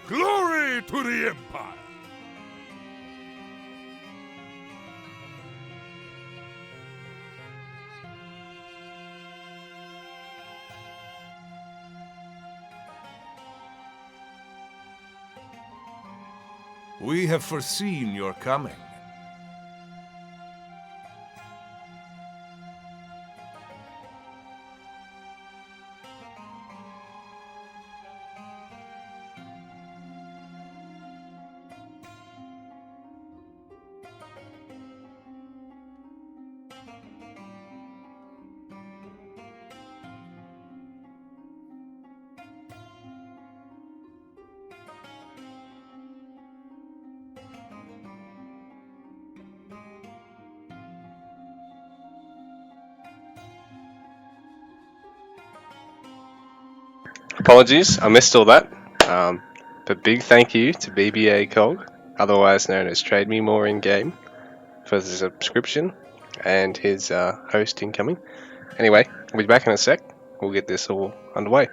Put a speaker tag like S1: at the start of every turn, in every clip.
S1: Glory to the Empire! We have foreseen your coming.
S2: Apologies, I missed all that. But big thank you to BBA Cog, otherwise known as Trade Me More in Game, for the subscription and his host incoming. Anyway, we'll be back in a sec. We'll get this all underway.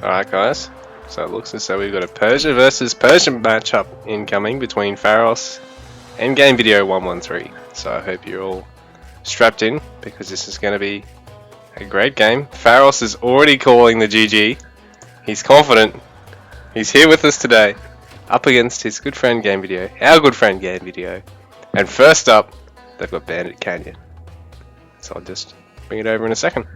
S2: Alright guys, so it looks as though we've got a Persia versus Persian matchup incoming between Pharos and Game Video 113. So I hope you're all strapped in, because this is going to be a great game. Pharos is already calling the GG. He's confident. He's here with us today, up against his good friend Game Video, our good friend Game Video. And first up, they've got Bandit Canyon. So I'll just bring it over in a second.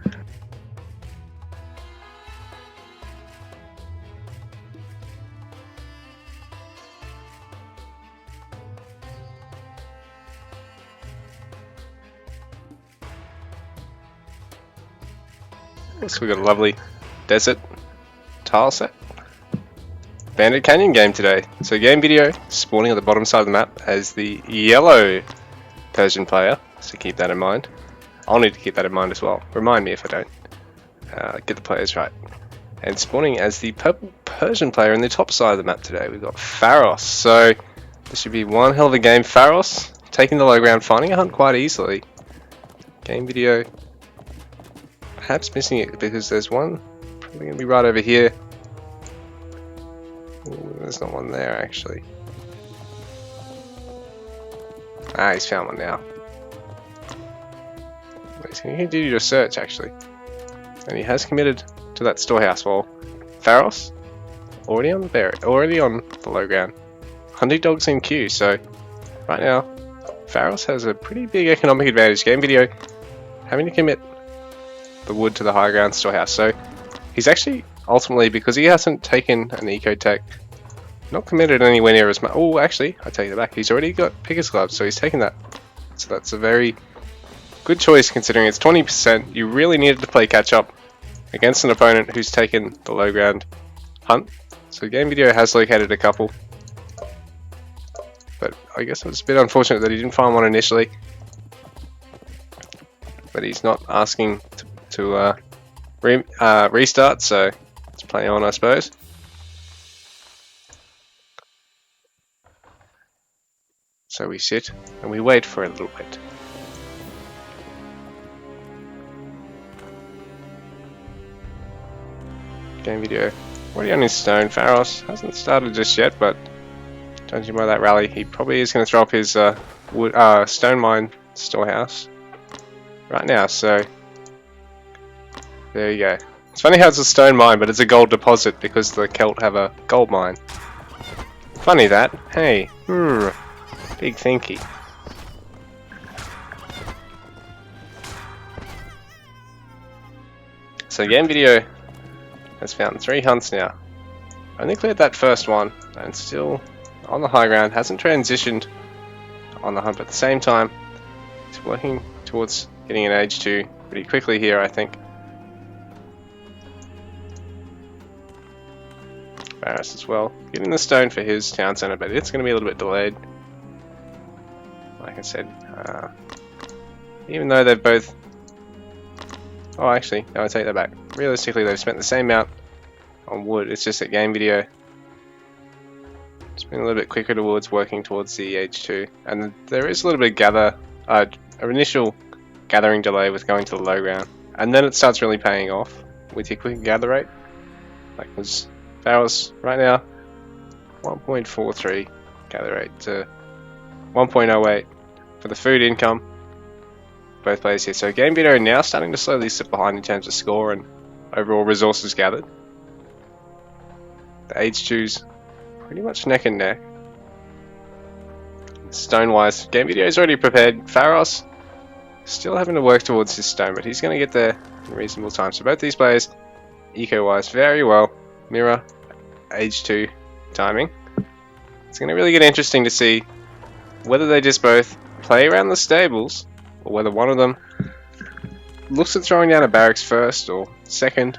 S2: So we've got a lovely desert tile set. Bandit Canyon game today. So Game Video spawning at the bottom side of the map as the yellow Persian player, so keep that in mind. I'll need to keep that in mind as well. Remind me if I don't get the players right. And spawning as the purple Persian player in the top side of the map today, we've got Pharos. So this should be one hell of a game. Pharos taking the low ground, finding a hunt quite easily. Game Video perhaps missing it because there's one probably going to be right over here. Ooh, there's not one there actually. Ah, he's found one now. He's going to continue to search actually. And he has committed to that storehouse wall. Pharos already on the low ground. Hunting dogs in queue, so right now Pharos has a pretty big economic advantage. Game Video having to commit the wood to the high ground storehouse. So he's actually ultimately, because he hasn't taken an eco tech Not committed anywhere near as much. Oh, actually, I take it back. He's already got Picker's Gloves, so he's taking that. So that's a very good choice considering it's 20%. You really needed to play catch up against an opponent who's taken the low ground hunt. So Game Video has located a couple. But I guess it's a bit unfortunate that he didn't find one initially. But he's not asking to restart, so let's play on, I suppose. So we sit and we wait for a little bit. Game Video already on his stone. Pharos hasn't started just yet, but judging by that rally, he probably is going to throw up his stone mine storehouse right now. So there you go. It's funny how it's a stone mine, but it's a gold deposit because the Celt have a gold mine. Funny that. Hey, big thinky. So Game Video has found 3 hunts now. Only cleared that first one, and still on the high ground. Hasn't transitioned on the hunt, but at the same time, he's working towards getting an age 2 pretty quickly here, I think. Barris as well, getting the stone for his town center, but it's going to be a little bit delayed. Like I said, even though they've both... Oh, actually, no, I take that back. Realistically, they've spent the same amount on wood. It's just that Game Video it's been a little bit quicker towards working towards the H2, and there is a little bit of an initial gathering delay with going to the low ground, and then it starts really paying off with your quick gather rate. Like was Pharos right now, 1.43 gather rate to 1.08 for the food income. Both players here. So Game Video now starting to slowly slip behind in terms of score and overall resources gathered. The H2's pretty much neck and neck. Stone-wise, Game Video is already prepared. Pharos still having to work towards his stone, but he's going to get there in reasonable time. So both these players, eco-wise, very well. Mirror, H2 timing. It's going to really get interesting to see whether they just both play around the stables, or whether one of them looks at throwing down a barracks first or second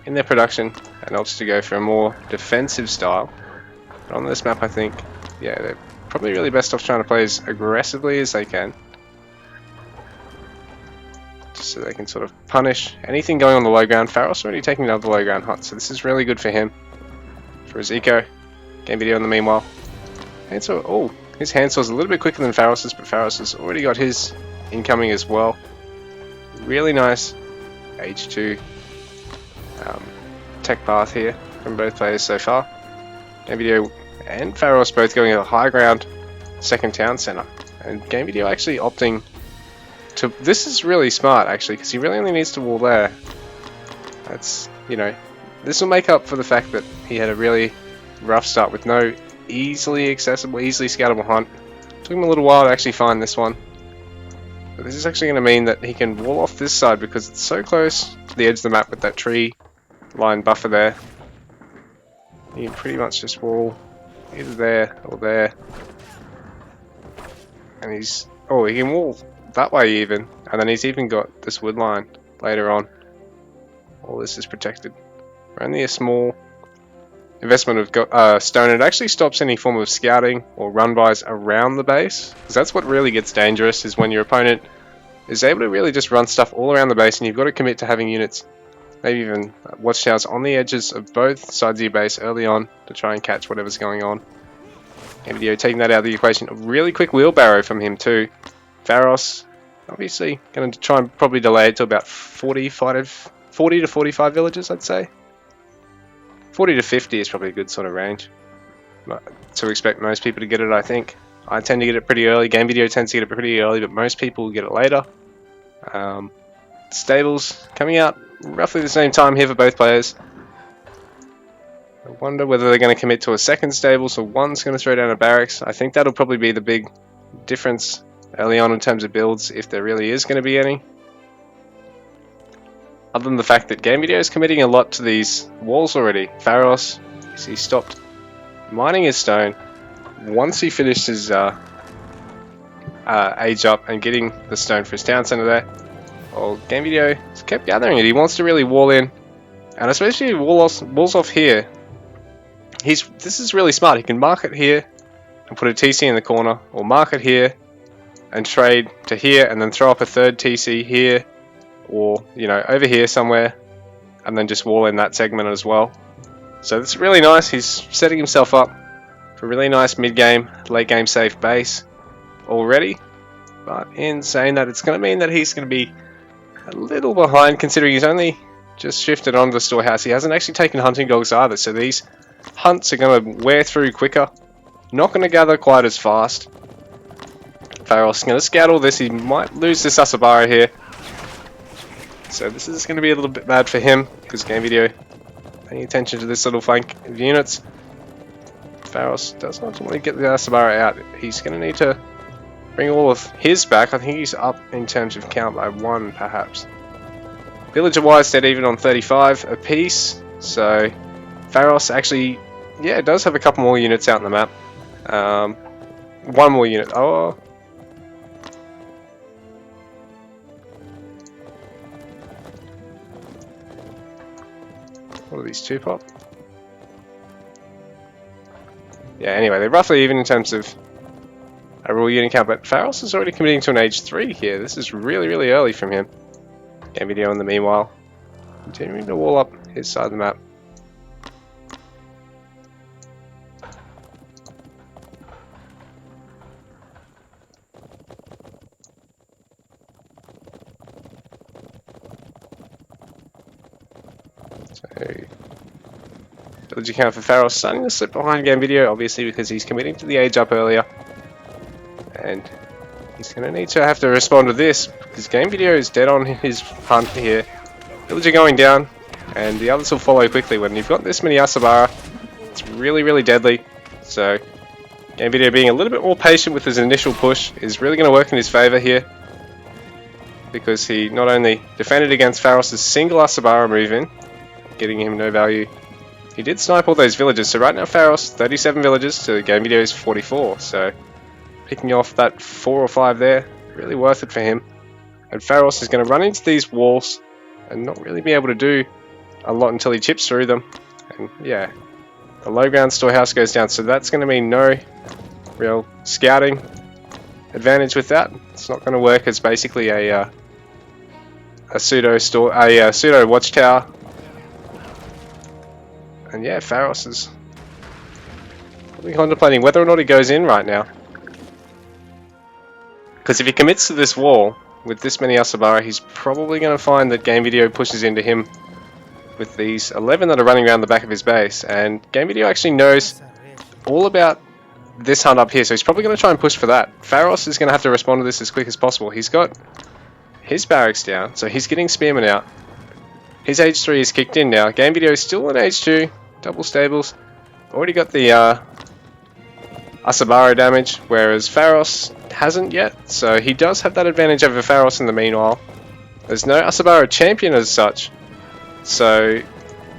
S2: in their production and opts to go for a more defensive style. But on this map, I think, yeah, they're probably really best off trying to play as aggressively as they can, just so they can sort of punish anything going on the low ground. Pharos already taking another low ground hunt, so this is really good for him, for his eco. Game Video in the meanwhile. Handsaw, oh, his handsaw's a little bit quicker than Pharos's, but Pharos has already got his incoming as well. Really nice H2 tech path here from both players so far. Game Video and Pharos both going to the high ground second town center, and Game Video actually opting to... This is really smart actually, because he really only needs to wall there. That's, you know, this will make up for the fact that he had a really rough start with no easily accessible, easily scoutable hunt. Took him a little while to actually find this one. But this is actually going to mean that he can wall off this side because it's so close to the edge of the map with that tree line buffer there. He can pretty much just wall either there or there. And he's... Oh, he can wall that way even. And then he's even got this wood line later on. All this is protected. Only a small investment of stone. It actually stops any form of scouting or run-bys around the base, because that's what really gets dangerous, is when your opponent is able to really just run stuff all around the base, and you've got to commit to having units, maybe even watchtowers on the edges of both sides of your base early on to try and catch whatever's going on. Game Video taking that out of the equation. A really quick wheelbarrow from him too. Pharos obviously going to try and probably delay it to about 40 to 45 villages, I'd say. 40 to 50 is probably a good sort of range to expect most people to get it, I think. I tend to get it pretty early. Game Video tends to get it pretty early, but most people get it later. Stables coming out roughly the same time here for both players. I wonder whether they're going to commit to a second stable, so one's going to throw down a barracks. I think that'll probably be the big difference early on in terms of builds, if there really is going to be any. Other than the fact that Game Video is committing a lot to these walls already. Pharos, he stopped mining his stone. Once he finished his age up and getting the stone for his town center there, well, Game Video kept gathering it. He wants to really wall in, and especially walls off here. This is really smart. He can mark it here and put a TC in the corner, or mark it here and trade to here and then throw up a third TC here, or over here somewhere, and then just wall in that segment as well. So it's really nice. He's setting himself up for a really nice mid-game, late-game safe base already. But in saying that, it's going to mean that he's going to be a little behind, considering he's only just shifted onto the storehouse. He hasn't actually taken hunting dogs either, so these hunts are going to wear through quicker. Not going to gather quite as fast. Pharos going to scout all this. He might lose this Asabara here. So this is going to be a little bit bad for him, because Game Video paying attention to this little flank of units. Pharos does not want to get the Asabara out. He's going to need to bring all of his back. I think he's up in terms of count by 1, perhaps. Villager-wise, dead even on 35 apiece. So Pharos actually, does have a couple more units out on the map. One more unit. Oh. What are these 2 pop? Yeah, anyway, they're roughly even in terms of a raw unit count, but Pharos is already committing to an age 3 here. This is really, really early from him. Game Video in the meanwhile, continuing to wall up his side of the map. Village account for Pharos starting to slip behind Game Video, obviously because he's committing to the age up earlier. And he's going to have to respond to this, because Game Video is dead on his hunt here. Villager going down, and the others will follow quickly. When you've got this many Asabara, it's really, really deadly. So Game Video being a little bit more patient with his initial push is really going to work in his favour here, because he not only defended against Pharos' single Asabara move in, getting him no value, he did snipe all those villagers. So right now Pharos 37 villagers to Game Video's 44, so picking off that 4 or 5 there, really worth it for him. And Pharos is going to run into these walls and not really be able to do a lot until he chips through them. And yeah, the low ground storehouse goes down, so that's going to mean no real scouting advantage with that. It's not going to work as basically a pseudo watchtower. And yeah, Pharos is probably contemplating whether or not he goes in right now. Because if he commits to this wall with this many Asabara, he's probably going to find that Game Video pushes into him with these 11 that are running around the back of his base. And Game Video actually knows all about this hunt up here, so he's probably going to try and push for that. Pharos is going to have to respond to this as quick as possible. He's got his barracks down, so he's getting Spearmen out. His age 3 is kicked in now. Game Video is still in age 2, double stables. Already got the Asabara damage, whereas Pharos hasn't yet, so he does have that advantage over Pharos in the meanwhile. There's no Asabara champion as such, so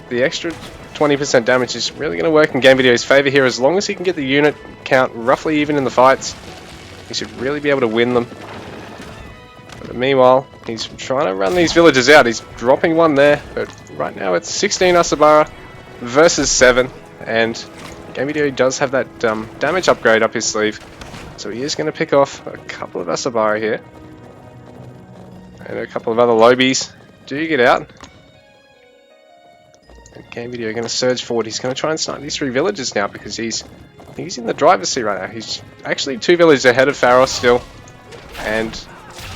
S2: the extra 20% damage is really going to work in Game Video's favour here. As long as he can get the unit count roughly even in the fights, he should really be able to win them. But meanwhile, he's trying to run these villagers out. He's dropping one there, but right now it's 16 Asabara versus 7, and Game Video does have that damage upgrade up his sleeve, so he is going to pick off a couple of Asabara here, and a couple of other lobies do get out. And Game Video going to surge forward. He's going to try and snipe these 3 villagers now, because he's in the driver's seat right now. He's actually 2 villagers ahead of Pharos still, and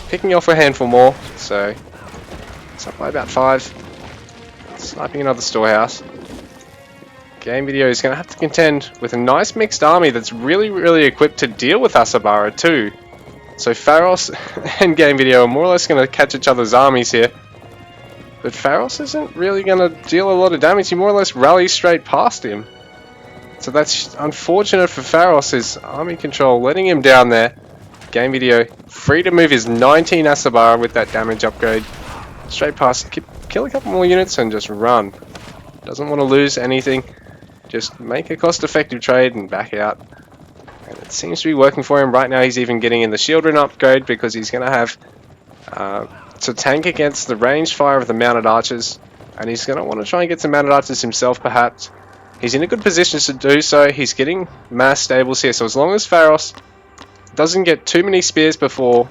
S2: picking off a handful more, so it's up by about 5. Sniping another storehouse. Game Video is going to have to contend with a nice mixed army that's really, really equipped to deal with Asabara too. So Pharos and Game Video are more or less going to catch each other's armies here. But Pharos isn't really going to deal a lot of damage. He more or less rallies straight past him. So that's unfortunate for Pharos, his army control letting him down there. Game Video free to move his 19 Asabara with that damage upgrade straight past, kill a couple more units and just run. Doesn't want to lose anything just make a cost-effective trade and back out. And it seems to be working for him. Right now he's even getting in the shield rune upgrade because he's going to have to tank against the ranged fire of the mounted archers. And he's going to want to try and get some mounted archers himself perhaps. He's in a good position to do so. He's getting mass stables here. So as long as Pharos doesn't get too many spears before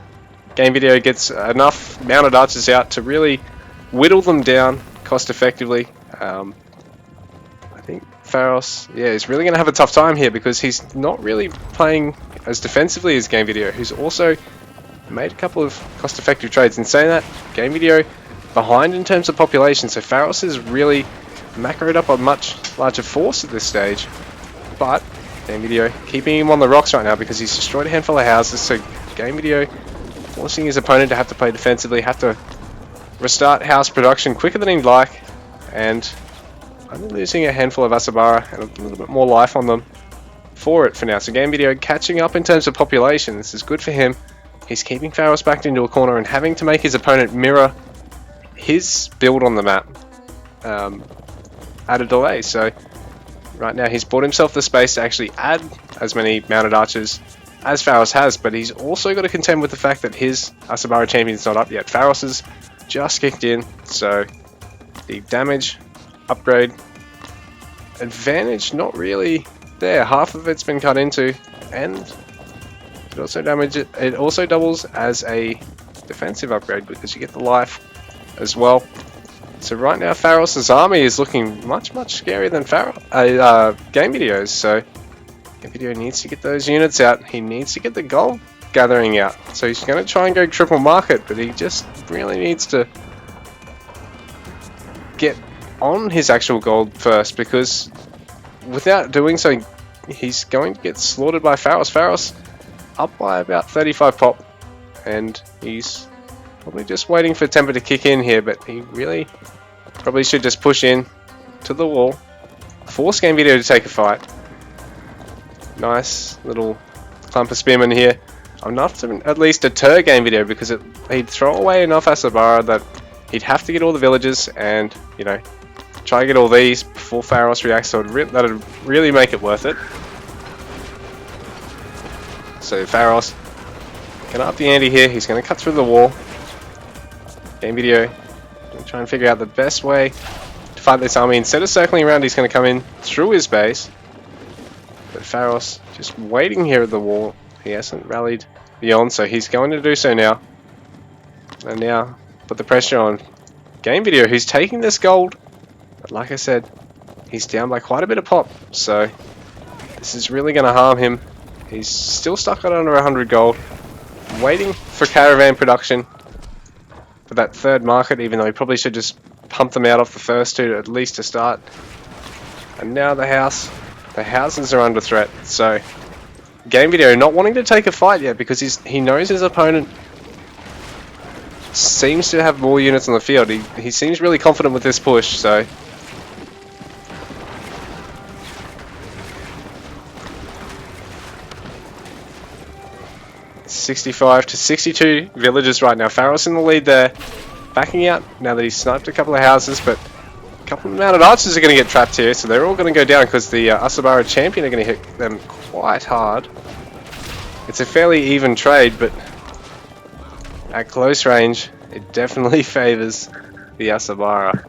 S2: Game Video gets enough mounted archers out to really whittle them down cost effectively. I think Pharos, is really going to have a tough time here because he's not really playing as defensively as Game Video, who's also made a couple of cost-effective trades. In saying that, Game Video behind in terms of population, so Pharos is really macroed up a much larger force at this stage, but Game Video keeping him on the rocks right now because he's destroyed a handful of houses, so Game Video forcing his opponent to have to play defensively, have to restart house production quicker than he'd like, and only losing a handful of Asabara and a little bit more life on them for it for now. So Game Video catching up in terms of population. This is good for him. He's keeping Pharos backed into a corner and having to make his opponent mirror his build on the map at a delay. So right now he's bought himself the space to actually add as many mounted archers as Pharos has, but he's also got to contend with the fact that his Asabara champion is not up yet. Pharos has just kicked in, so the damage upgrade advantage not really there. Half of it's been cut into, and it also doubles as a defensive upgrade because you get the life as well. So right now Pharos' army is looking much scarier than Game Video's, so Game Video needs to get those units out. He needs to get the gold gathering out, so he's going to try and go triple market, but he just really needs to get on his actual gold first, because without doing so he's going to get slaughtered by Pharos. Pharos up by about 35 pop, and he's probably just waiting for temper to kick in here, but he really probably should just push in to the wall, force Game Video to take a fight. Nice little clump of spearmen here, enough to at least deter Game Video, because he'd throw away enough Asabara that he'd have to get all the villagers and, you know, try and get all these before Pharos reacts, so that'd really make it worth it. So Pharos gonna up the ante here. He's gonna cut through the wall. Game Video gonna try and figure out the best way to fight this army. Instead of circling around, he's gonna come in through his base. But Pharos just waiting here at the wall. He hasn't rallied beyond, so he's going to do so now. And now put the pressure on Game Video, who's taking this gold. But like I said, he's down by quite a bit of pop, so this is really going to harm him. He's still stuck at under 100 gold, waiting for caravan production for that third market, even though he probably should just pump them out off the first two at least to start. And now the houses are under threat, so Game Video not wanting to take a fight yet because he knows his opponent seems to have more units on the field. He seems really confident with this push, so 65 to 62 villagers right now. Pharos in the lead there, backing out now that he's sniped a couple of houses, but a couple of mounted archers are going to get trapped here, so they're all going to go down because the Asabara champion are going to hit them quite hard. It's a fairly even trade, but at close range, it definitely favors the Asabara.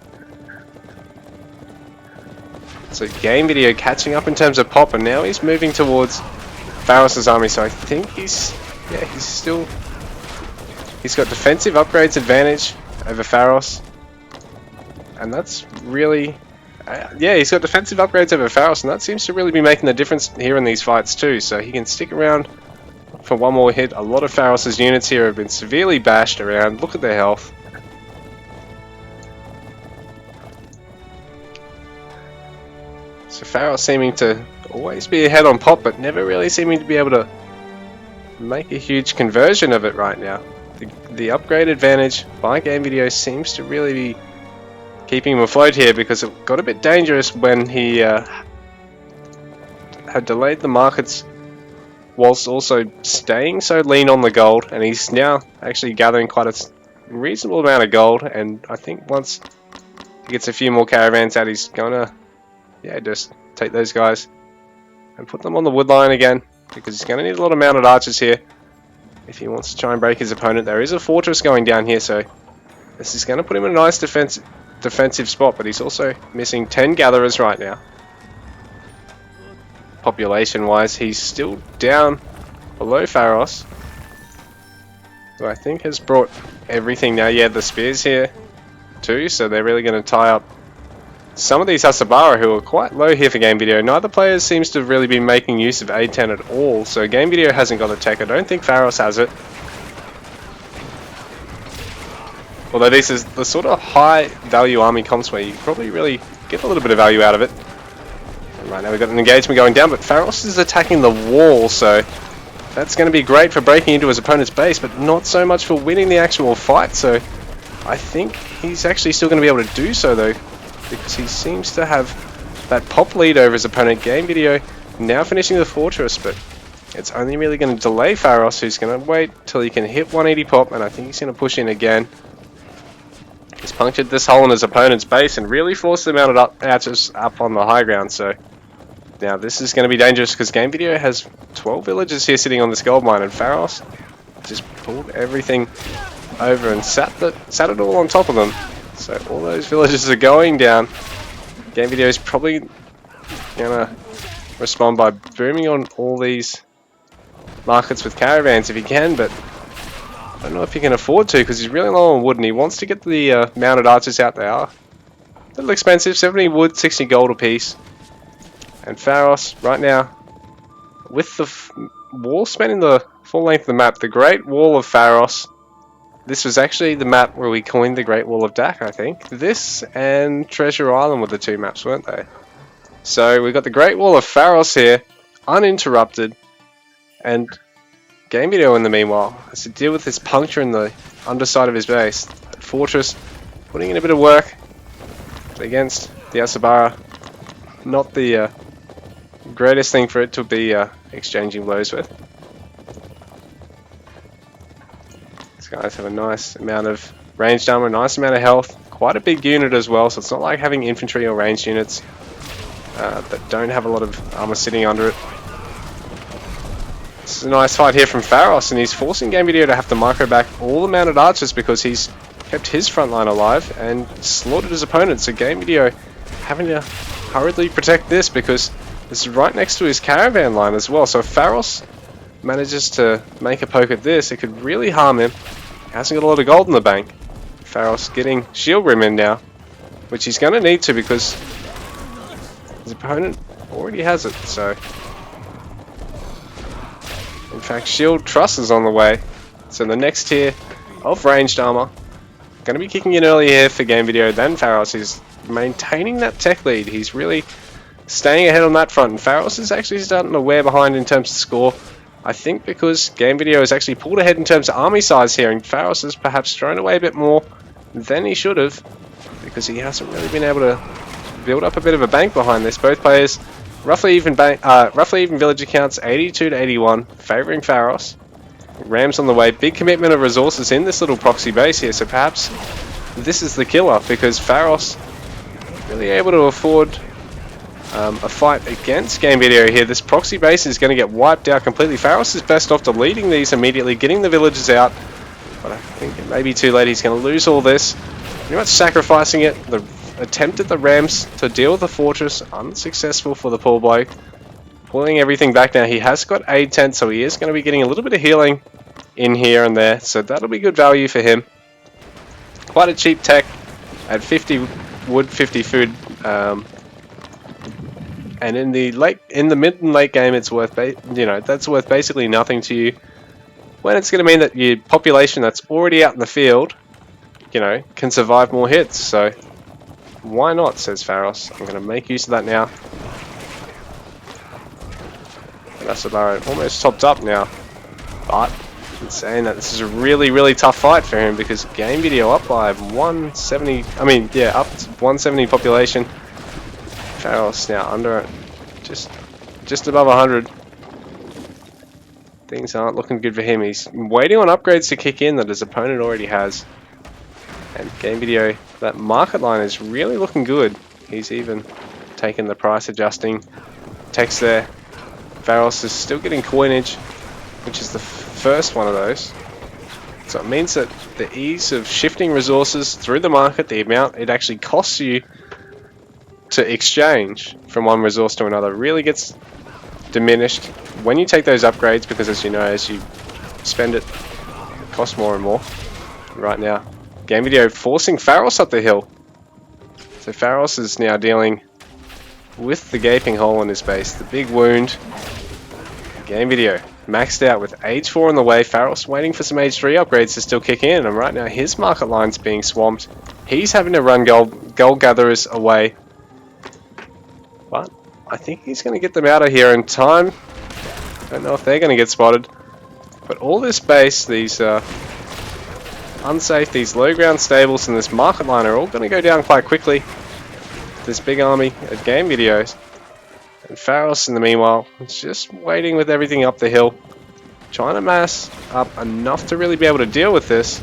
S2: So Game Video catching up in terms of pop, and now he's moving towards Pharos' army, so I think he's got defensive upgrades advantage over Pharos, and that's really he's got defensive upgrades over Pharos, and that seems to really be making the difference here in these fights too, so he can stick around for one more hit. A lot of Pharos' units here have been severely bashed around. Look at their health. So Pharos seeming to always be ahead on pop, but never really seeming to be able to make a huge conversion of it right now. The upgrade advantage by Game Video seems to really be keeping him afloat here, because it got a bit dangerous when he had delayed the markets whilst also staying so lean on the gold, and he's now actually gathering quite a reasonable amount of gold, and I think once he gets a few more caravans out, he's gonna just Take those guys and put them on the wood line again, because he's going to need a lot of mounted archers here if he wants to try and break his opponent. There is a fortress going down here, so this is going to put him in a nice defensive spot, but he's also missing 10 gatherers right now. Population-wise, he's still down below Pharos, who I think has brought everything now. Yeah, the spears here too, so they're really going to tie up some of these Hasabara, who are quite low here for Game Video. Neither player seems to have really been making use of A10 at all, so Game Video hasn't got the tech. I don't think Pharos has it. Although this is the sort of high value army comps where you probably really get a little bit of value out of it. And right now we've got an engagement going down, but Pharos is attacking the wall, so that's going to be great for breaking into his opponent's base, but not so much for winning the actual fight. So I think he's actually still going to be able to do so though, because he seems to have that pop lead over his opponent. Game Video now finishing the fortress, but it's only really going to delay Pharos, who's going to wait till he can hit 180 pop, and I think he's going to push in again. He's punctured this hole in his opponent's base and really forced the mounted archers up on the high ground. So now this is going to be dangerous, because Game Video has 12 villagers here sitting on this gold mine, and Pharos just pulled everything over and sat it all on top of them. So all those villagers are going down. Game Video is probably going to respond by booming on all these markets with caravans if he can, but I don't know if he can afford to, because he's really low on wood and he wants to get the mounted archers out. They are a little expensive, 70 wood, 60 gold apiece. And Pharos, right now, with the wall spanning the full length of the map, the Great Wall of Pharos. This was actually the map where we coined the Great Wall of Dak, I think. This and Treasure Island were the two maps, weren't they? So we've got the Great Wall of Pharos here, uninterrupted, and Game Video in the meanwhile has to deal with this puncture in the underside of his base. That fortress putting in a bit of work against the Hasabara. Not the greatest thing for it to be exchanging blows with. These guys have a nice amount of ranged armor, a nice amount of health, quite a big unit as well, so it's not like having infantry or ranged units that don't have a lot of armor sitting under it. This is a nice fight here from Pharos, and he's forcing Game Video to have to micro back all the mounted archers because he's kept his front line alive and slaughtered his opponent. So Game Video having to hurriedly protect this because this is right next to his caravan line as well. So if Pharos manages to make a poke at this, it could really harm him. He hasn't got a lot of gold in the bank. Pharos getting shield rim in now, which he's going to need to because his opponent already has it. So in fact, shield truss is on the way. So the next tier of ranged armor going to be kicking in earlier here for Game Video than Pharos. Is maintaining that tech lead. He's really staying ahead on that front, and Pharos is actually starting to wear behind in terms of score. I think because Game Video has actually pulled ahead in terms of army size here, and Pharos has perhaps thrown away a bit more than he should have, because he hasn't really been able to build up a bit of a bank behind this. Both players roughly even villager counts, 82 to 81, favouring Pharos. Rams on the way, big commitment of resources in this little proxy base here, so perhaps this is the killer, because Pharos really able to afford a fight against Game Video here. This proxy base is going to get wiped out completely. Pharos is best off deleting these immediately, getting the villagers out, but I think it may be too late. He's going to lose all this, pretty much sacrificing it. The attempt at the Rams to deal with the fortress, unsuccessful for the poor bloke. Pulling everything back now. He has got aid tent, so he is going to be getting a little bit of healing in here and there, so that'll be good value for him. Quite a cheap tech at 50 wood, 50 food, and in the mid and late game, it's worth that's worth basically nothing to you. When it's going to mean that your population that's already out in the field, can survive more hits. So why not, says Pharos. I'm going to make use of that now. And Hasabara almost topped up now, but it's saying that this is a really, really tough fight for him because Game Video up by 170. Up to 170 population. Pharos now under just above 100. Things aren't looking good for him. He's waiting on upgrades to kick in that his opponent already has. And Game Video, that market line is really looking good. He's even taking the price adjusting text there. Pharos is still getting coinage, which is the first one of those. So it means that the ease of shifting resources through the market, the amount it actually costs you to exchange from one resource to another, really gets diminished when you take those upgrades, because as you know, as you spend it, it costs more and more. Right now, Game Video forcing Pharos up the hill. So Pharos is now dealing with the gaping hole in his base, the big wound. Game Video maxed out with Age 4 on the way. Pharos waiting for some Age 3 upgrades to still kick in, and right now his market line's being swamped. He's having to run gold gatherers away. But I think he's going to get them out of here in time. Don't know if they're going to get spotted. But all this base, these unsafe, these low ground stables and this market line are all going to go down quite quickly. This big army at Game Videos. And Pharos in the meanwhile is just waiting with everything up the hill. Trying to mass up enough to really be able to deal with this.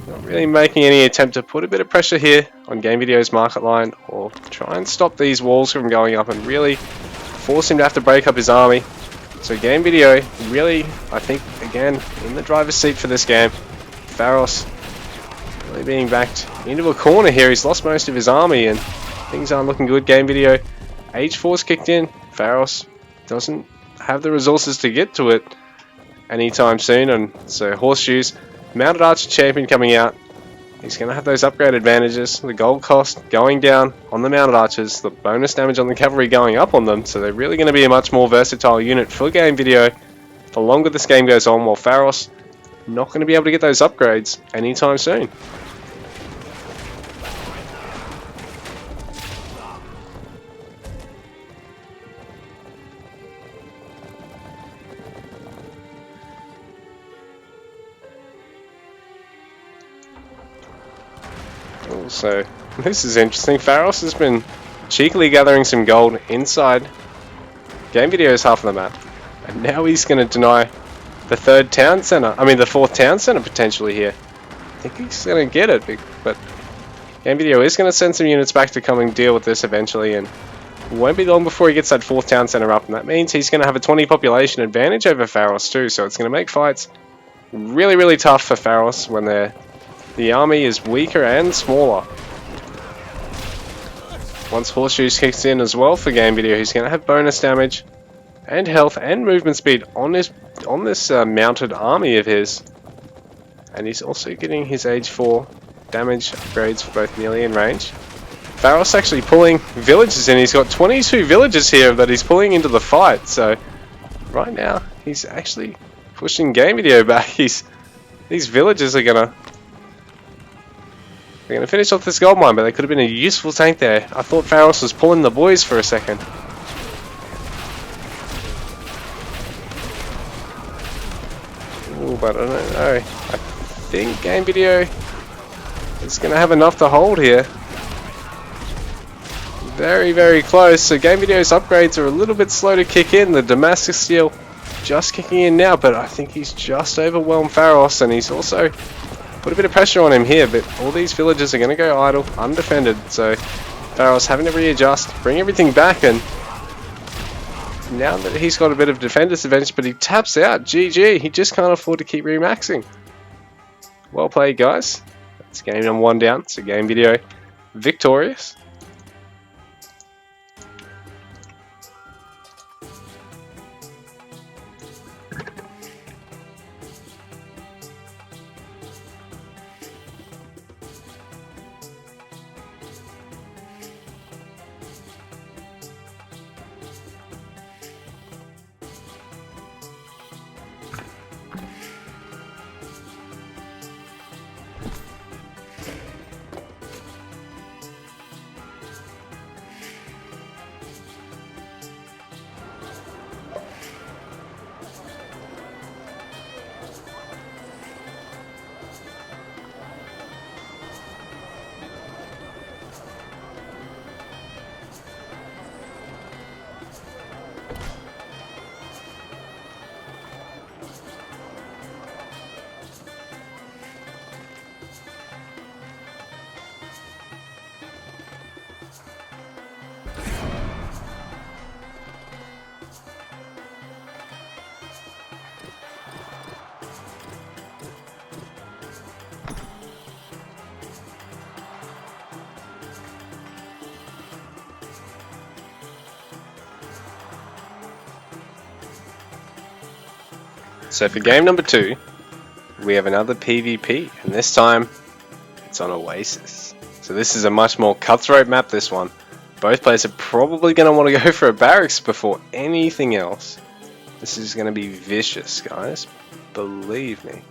S2: Not really making any attempt to put a bit of pressure here on Game Video's market line, or try and stop these walls from going up and really force him to have to break up his army. So Game Video really, I think, again, in the driver's seat for this game. Pharos really being backed into a corner here. He's lost most of his army and things aren't looking good. Game Video, Age 4's kicked in. Pharos doesn't have the resources to get to it anytime soon, and so Horseshoes, Mounted Archer Champion coming out. He's going to have those upgrade advantages. The gold cost going down on the Mounted Archers, the bonus damage on the cavalry going up on them, so they're really going to be a much more versatile unit for Game Video the longer this game goes on, while Pharos not going to be able to get those upgrades anytime soon. So this is interesting. Pharos has been cheekily gathering some gold inside Game Video's half of the map, and now he's going to deny the fourth town center potentially here. I think he's going to get it, but Game Video is going to send some units back to come and deal with this eventually, and it won't be long before he gets that fourth town center up, and that means he's going to have a 20 population advantage over Pharos too, so it's going to make fights really, really tough for Pharos when the army is weaker and smaller. Once Horseshoes kicks in as well for Game Video, he's going to have bonus damage and health and movement speed on this mounted army of his. And he's also getting his Age 4 damage upgrades for both melee and range. Pharos actually pulling villages in. He's got 22 villages here that he's pulling into the fight. So right now he's actually pushing Game Video back. These villages are gonna finish off this gold mine, but they could have been a useful tank there. I thought Pharos was pulling the boys for a second. Ooh, but I don't know. I think Game Video is going to have enough to hold here. Very, very close. So Game Video's upgrades are a little bit slow to kick in. The Damascus Steel just kicking in now, but I think he's just overwhelmed Pharos, and he's also put a bit of pressure on him here, but all these villages are going to go idle, undefended, so Pharos having to readjust, bring everything back, and now that he's got a bit of defender's advantage, but he taps out. GG, he just can't afford to keep remaxing. Well played, guys. That's game number 1 down, so Game Video victorious. So for game number 2, we have another PvP, and this time it's on Oasis. So this is a much more cutthroat map, this one. Both players are probably going to want to go for a barracks before anything else. This is going to be vicious, guys. Believe me.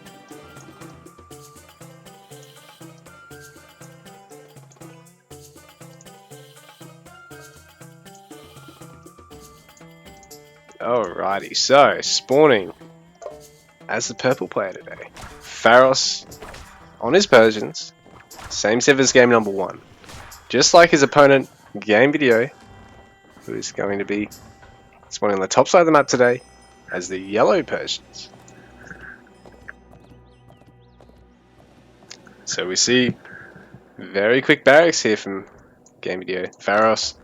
S2: Alrighty, so spawning as the purple player today. Pharos on his Persians. Same sev as game number 1. Just like his opponent, Game Video, who is going to be spawning on the top side of the map today as the yellow Persians. So we see very quick barracks here from Game Video. Pharos,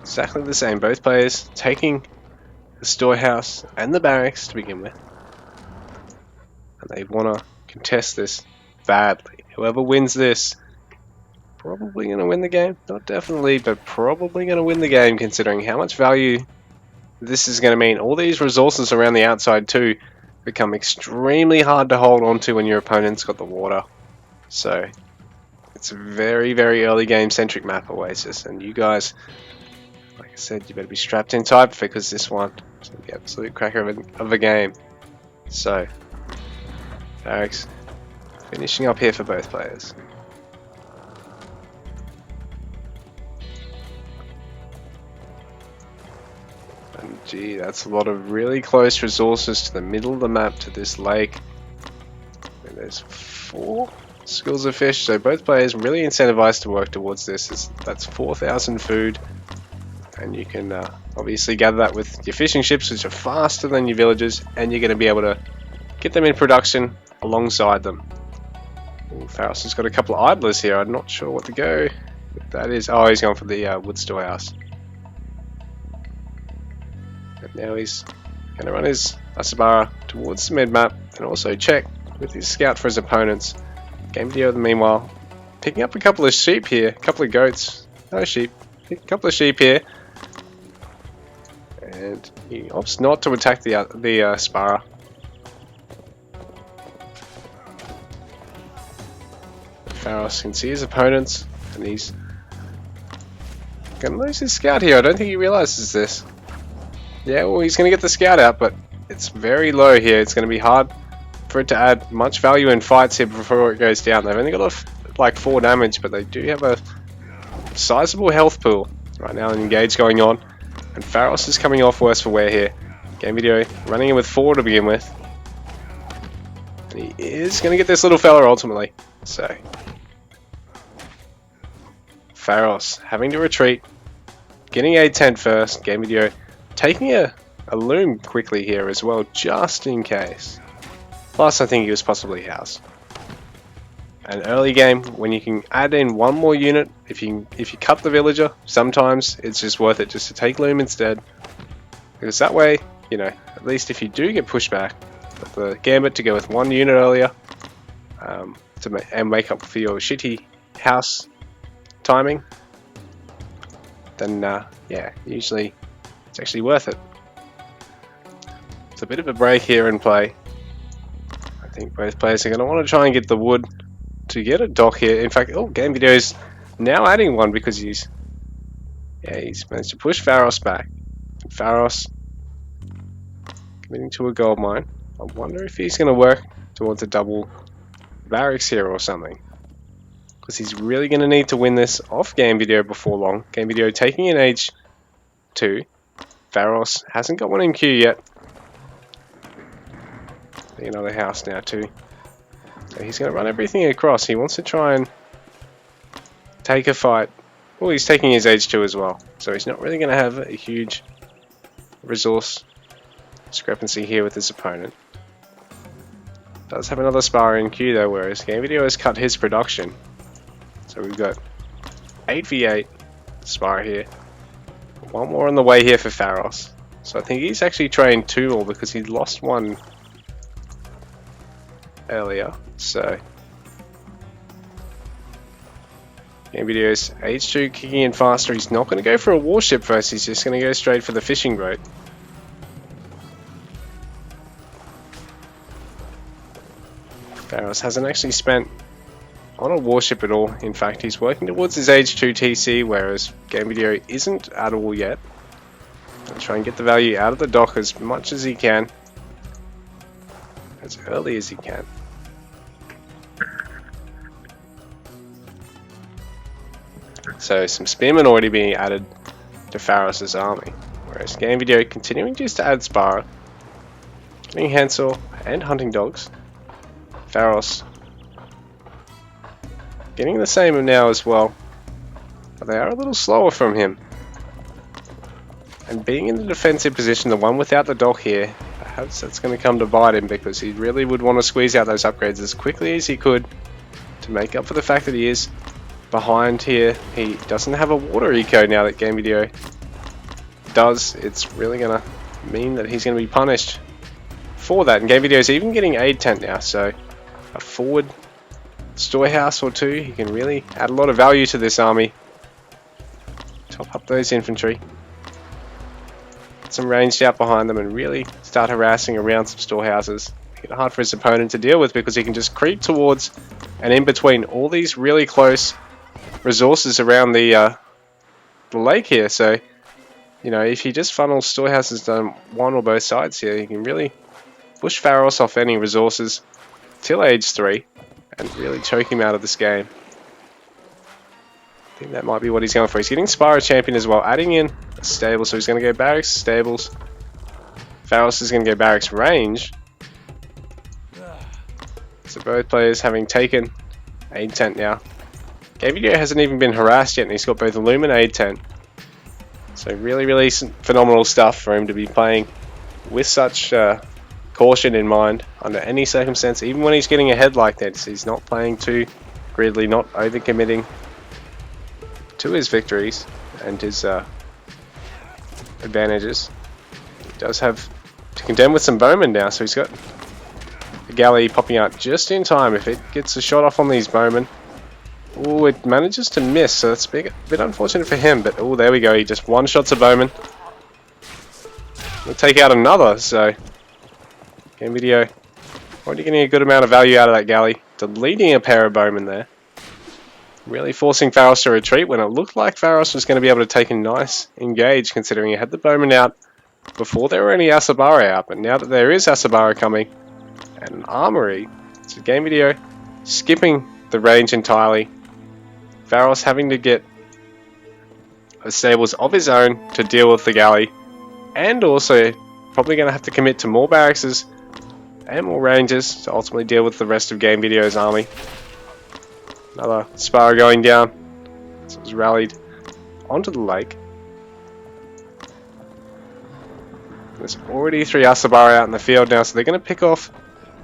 S2: exactly the same. Both players taking the storehouse and the barracks to begin with. And they want to contest this badly. Whoever wins this, probably going to win the game. Not definitely, but probably going to win the game considering how much value this is going to mean. All these resources around the outside too become extremely hard to hold onto when your opponent's got the water. So it's a very, very early game centric map, Oasis, and you guys, like I said, you better be strapped in tight because this one is going to be an absolute cracker of a game. So barracks finishing up here for both players. And gee, that's a lot of really close resources to the middle of the map to this lake. And there's 4 schools of fish, so both players really incentivized to work towards this. That's 4,000 food, and you can obviously gather that with your fishing ships, which are faster than your villagers, and you're going to be able to get them in production alongside them. Pharos has got a couple of idlers here. I'm not sure what to go with that is. Oh, he's going for the wood storehouse. And now he's going to run his Asabara towards the mid-map and also check with his scout for his opponents. Game Video, meanwhile, picking up a couple of sheep here, a couple of goats, no sheep, a couple of sheep here. And he opts not to attack the Spara. Pharos can see his opponents, and he's going to lose his scout here. I don't think he realizes this. Yeah, well, he's going to get the scout out, but it's very low here. It's going to be hard for it to add much value in fights here before it goes down. They've only got like 4 damage, but they do have a sizable health pool right now, an engage going on. And Pharos is coming off worse for wear here. Game Video running in with 4 to begin with. And he is going to get this little fella ultimately. So Pharos having to retreat, getting a tent first. Game Video taking a loom quickly here as well, just in case. Plus, I think he was possibly house. An early game when you can add in 1 more unit, if you cut the villager, sometimes it's just worth it just to take loom instead, because that way, you know, at least if you do get pushed back, got the gambit to go with 1 unit earlier, and make up for your shitty house timing, then yeah, usually it's actually worth it. It's a bit of a break here in play. I think both players are going to want to try and get the wood to get a dock here. In fact, Game Video is now adding 1 because he's managed to push Pharos back. Pharos committing to a gold mine. I wonder if he's going to work towards a double barracks here or something, because he's really going to need to win this off Game Video before long. Game Video taking an age 2. Pharos hasn't got one in queue yet. Another house now too. So he's going to run everything across. He wants to try and take a fight. Well, he's taking his age 2 as well, so he's not really going to have a huge resource discrepancy here with his opponent. Does have another spar in queue though, whereas Game Video has cut his production. So we've got 8v8 spar here. 1 more on the way here for Pharos. So I think he's actually trained 2 more because he lost 1 earlier. So Game Video's H2 kicking in faster. He's not going to go for a warship first, he's just going to go straight for the fishing boat. Pharos hasn't actually spent on a warship at all. In fact, he's working towards his Age 2 TC, whereas Game Video isn't at all yet. I'll try and get the value out of the dock as much as he can, as early as he can. So some spearmen already being added to Pharos' army, whereas Game Video continuing just to add Spara, getting Hansel and hunting dogs. Pharos getting the same now as well, but they are a little slower from him. And being in the defensive position, the one without the dock here, perhaps that's going to come to bite him, because he really would want to squeeze out those upgrades as quickly as he could to make up for the fact that he is behind here. He doesn't have a water eco now that Game Video does. It's really going to mean that he's going to be punished for that. And Game Video is even getting aid tent now, so a forward storehouse or two, he can really add a lot of value to this army. Top up those infantry, get some ranged out behind them, and really start harassing around some storehouses. Make it hard for his opponent to deal with, because he can just creep towards and in between all these really close resources around the lake here. So, you know, if he just funnels storehouses down one or both sides here, he can really push Pharos off any resources till Age 3 and really choke him out of this game. I think that might be what he's going for. He's getting Spyro Champion as well, adding in a stable, so he's going to go barracks, stables. Pharos is going to go barracks range. So both players having taken aid tent now. Game Video hasn't even been harassed yet, and he's got both Loom and aid tent. So really phenomenal stuff for him to be playing with such caution in mind under any circumstance. Even when he's getting ahead like this, he's not playing too greedily, not overcommitting to his victories and his advantages. He does have to contend with some bowmen now, so he's got the galley popping out just in time. If it gets a shot off on these bowmen, oh, it manages to miss, so that's a bit unfortunate for him, but oh, there we go, he just one-shots a bowman. We'll take out another, so Game Video already getting a good amount of value out of that galley, deleting a pair of bowmen there. Really forcing Pharos to retreat when it looked like Pharos was going to be able to take a nice engage, considering he had the bowman out before there were any Asabara out. But now that there is Asabara coming and an armory, so Game Video skipping the range entirely. Pharos having to get stables of his own to deal with the galley, and also probably going to have to commit to more barracks and more rangers to ultimately deal with the rest of Game Video's army. Another Spar going down. So it was rallied onto the lake. There's already 3 Asabara out in the field now, so they're going to pick off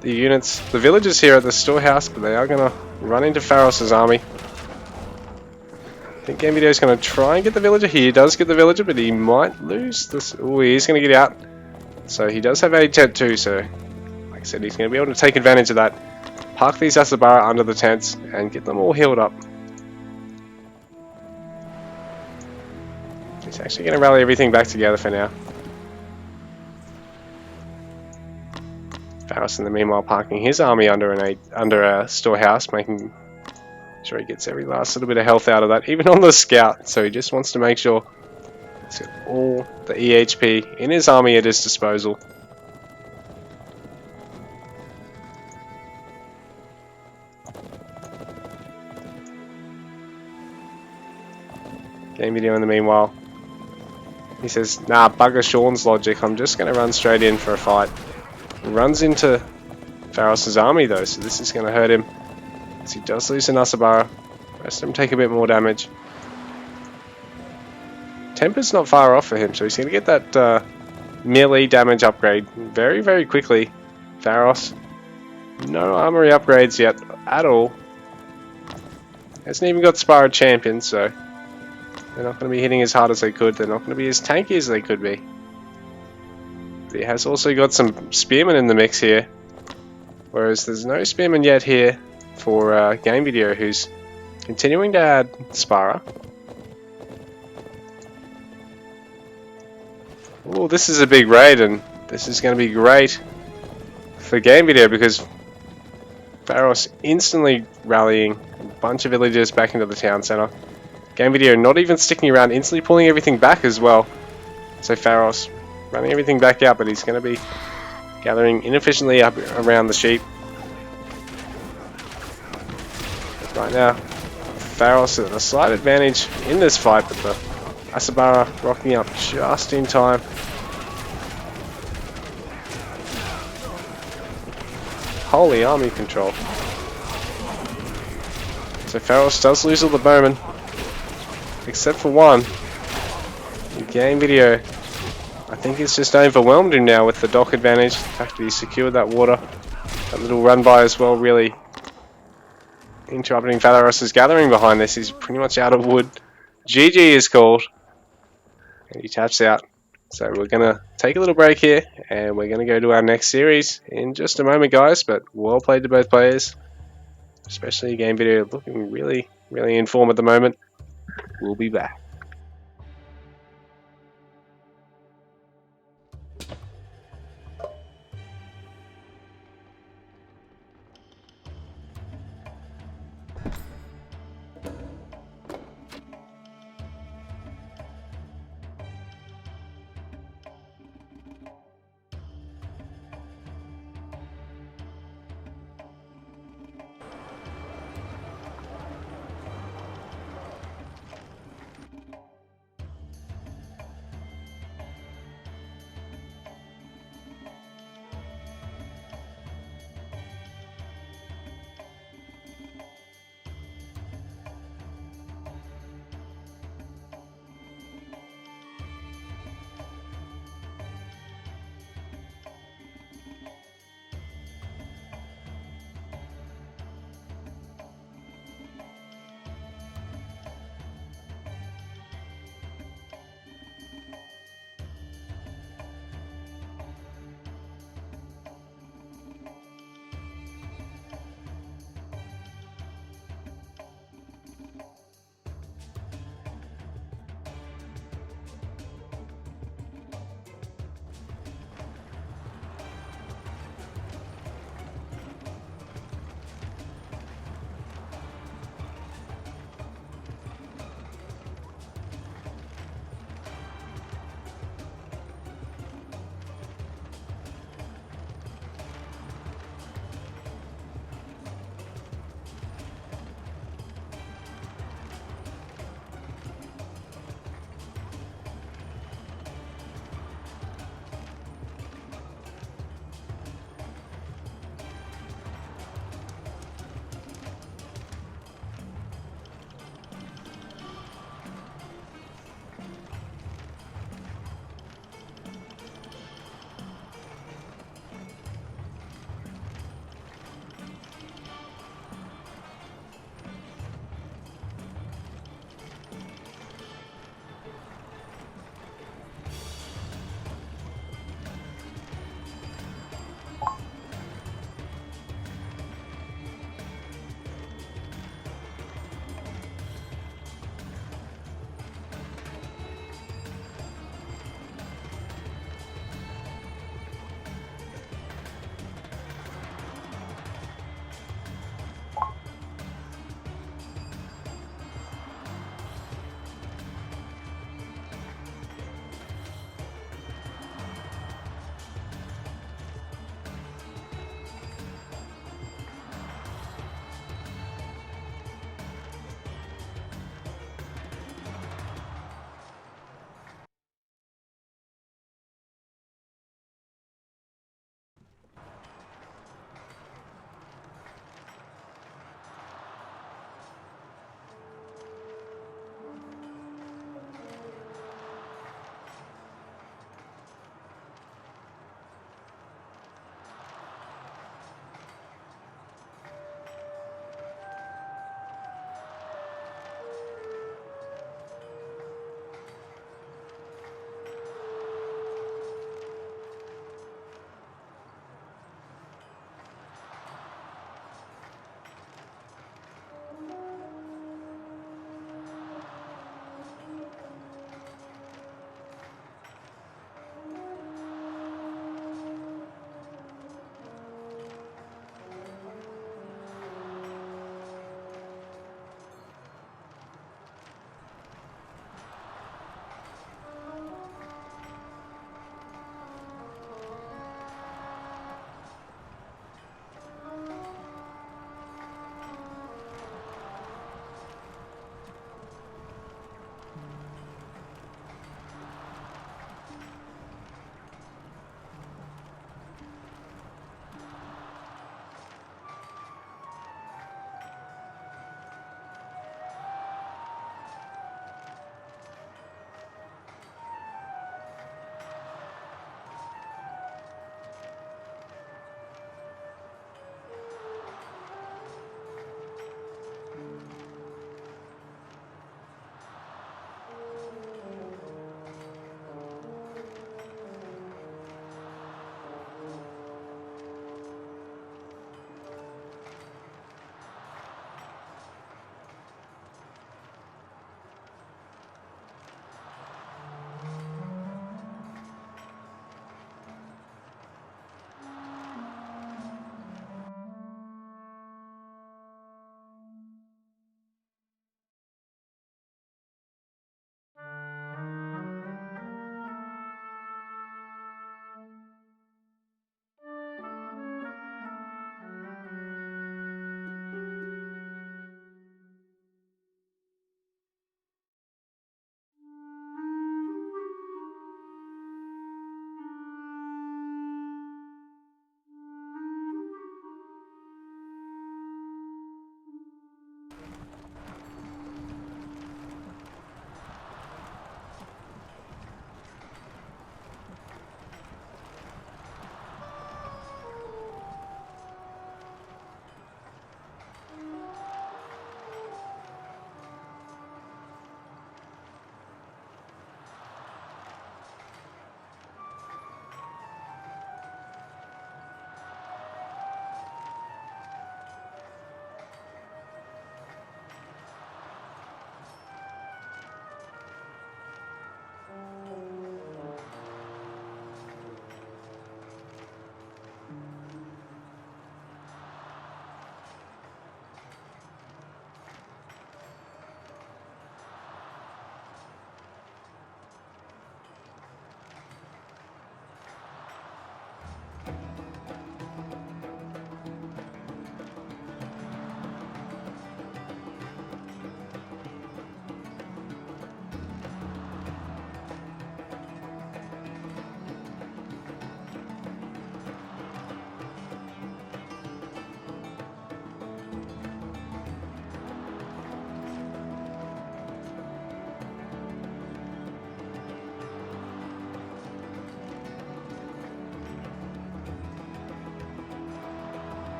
S2: the units, the villagers here at the storehouse, but they are going to run into Pharos' army. I think Game Video is going to try and get the villager. He does get the villager, but he might lose this. Oh, he's going to get out. So he does have a tent too, so like I said, he's going to be able to take advantage of that. Park these Asabara under the tents and get them all healed up. He's actually going to rally everything back together for now. Pharos in the meanwhile parking his army under a storehouse, making sure he gets every last little bit of health out of that, even on the scout. So he just wants to make sure he's got all the EHP in his army at his disposal. Game Video in the meanwhile, he says, nah, bugger Sean's logic, I'm just going to run straight in for a fight. He runs into Pharos' army though, so this is going to hurt him, as he does lose an Asabara. The rest of them take a bit more damage. Temper's not far off for him, so he's going to get that melee damage upgrade very quickly. Pharos, no armory upgrades yet at all. Hasn't even got Spyro Champion, so they're not going to be hitting as hard as they could. They're not going to be as tanky as they could be. But he has also got some spearmen in the mix here, whereas there's no spearmen yet here for Game Video, who's continuing to add Spara. Oh, this is a big raid, and this is going to be great for Game Video, because Pharos instantly rallying a bunch of villagers back into the town centre. Game video not even sticking around, instantly pulling everything back as well. So Pharos running everything back out, but he's going to be gathering inefficiently up around the sheep. But right now, Pharos at a slight advantage in this fight, but the Asabara rocking up just in time. Holy army control. So Pharos does lose all the bowmen, except for one. The game video, I think it's just overwhelmed him now with the dock advantage. The fact that he secured that water. That little run by as well really interrupting Pharos' gathering behind this. He's pretty much out of wood. GG is called. And he taps out. So we're going to take a little break here, and we're going to go to our next series in just a moment, guys. But well played to both players. Especially game video looking really, really in form at the moment. We'll be back.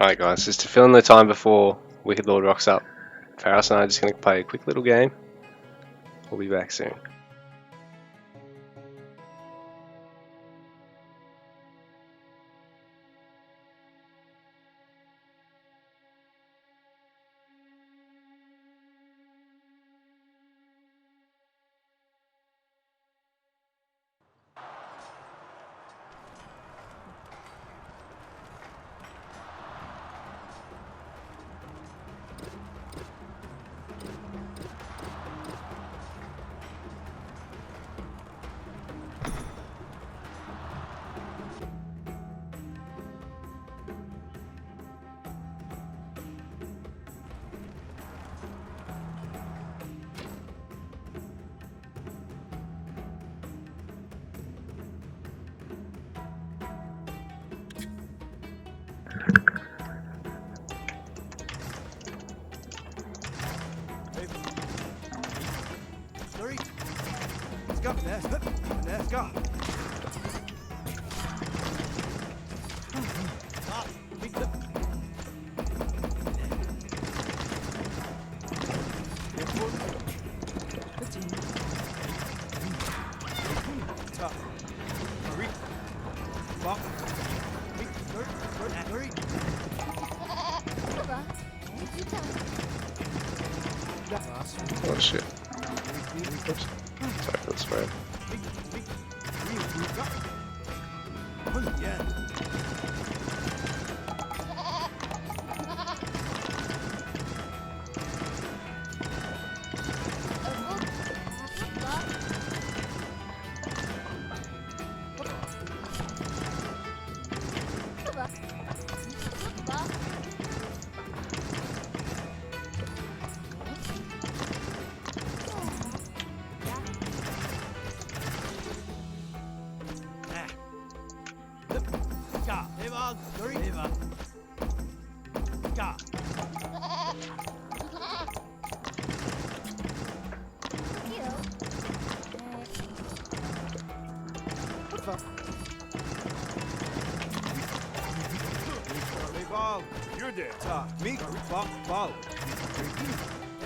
S2: Alright guys, just to fill in the time before Wicked Lord rocks up, Faris and I are just going to play a quick little game. We'll be back soon.
S3: Let's go.
S2: Oh shit. Oops. Sorry for the swear.
S3: You're there. Me, ball.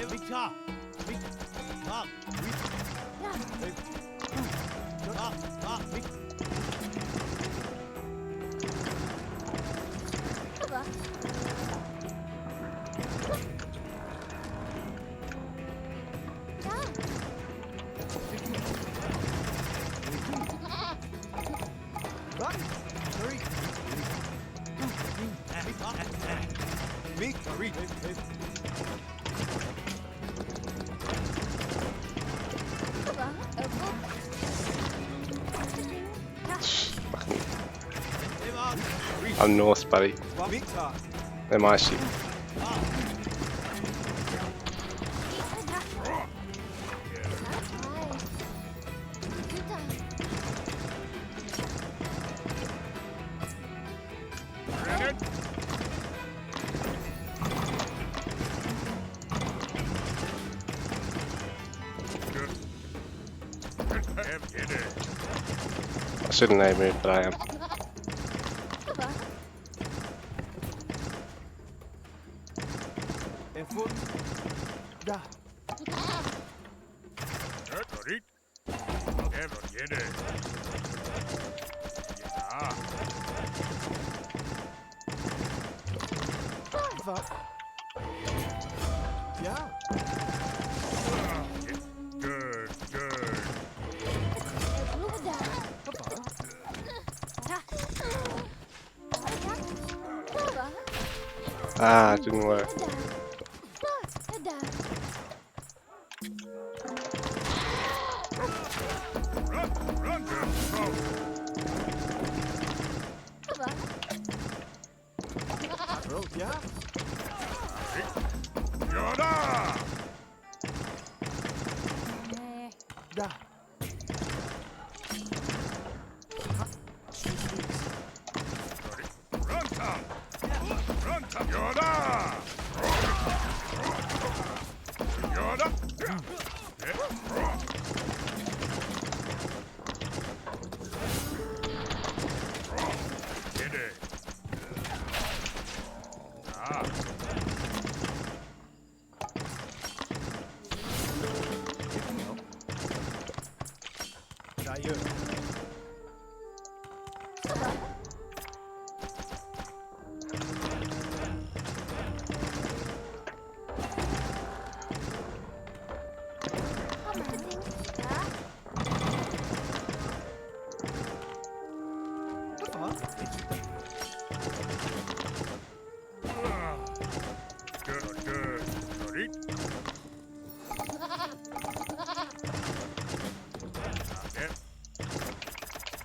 S3: Every top. Me, top. Top. Me.
S2: I'm north, buddy. They're my ship. I shouldn't have moved, but I am. Ah, it didn't work.
S3: you.
S1: Good. Ready?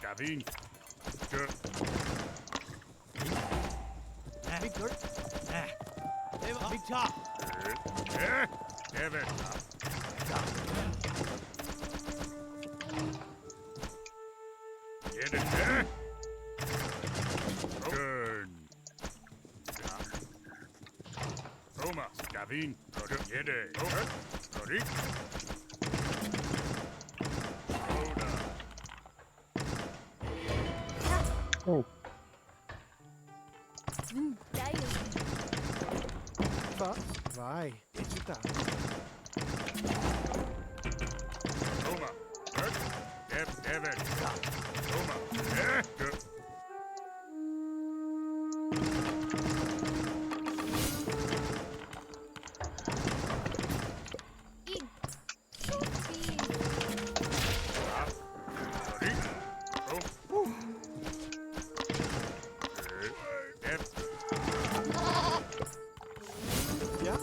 S1: Gavin. Good.
S3: Big dirt. Big top.
S1: David. Get it there. Good. Roma. Gavin. Good. Get it. Ready?
S2: Oh,
S3: Vai. Digital.
S1: Roma. Good. David. Roma. Good. Ready? Go. Deb.
S3: Yeah.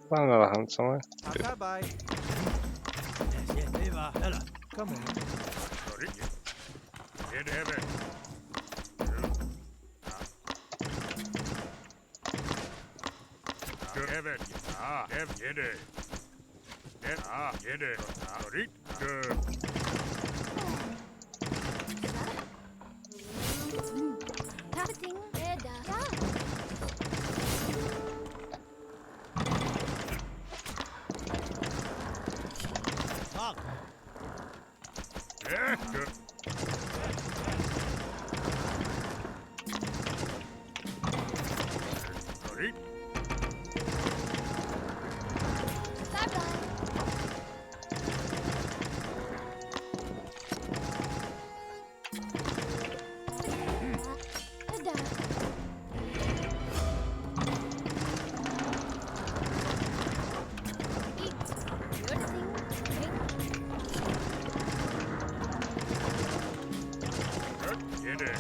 S2: found another hunt somewhere.
S3: Bye bye. Come on.
S1: Ready? Get David. Good. David. Deb. Get it. Deb. Get it. Ready? Good.
S3: Talk.
S1: Yeah. Good. Ready? Good. Get it.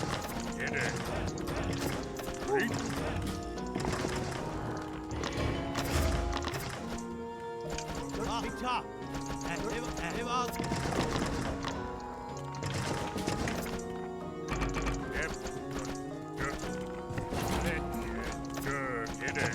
S1: Get it. Ready?
S3: Big top.
S1: Deb. Good. Good. Get it. Ran it. Ran it.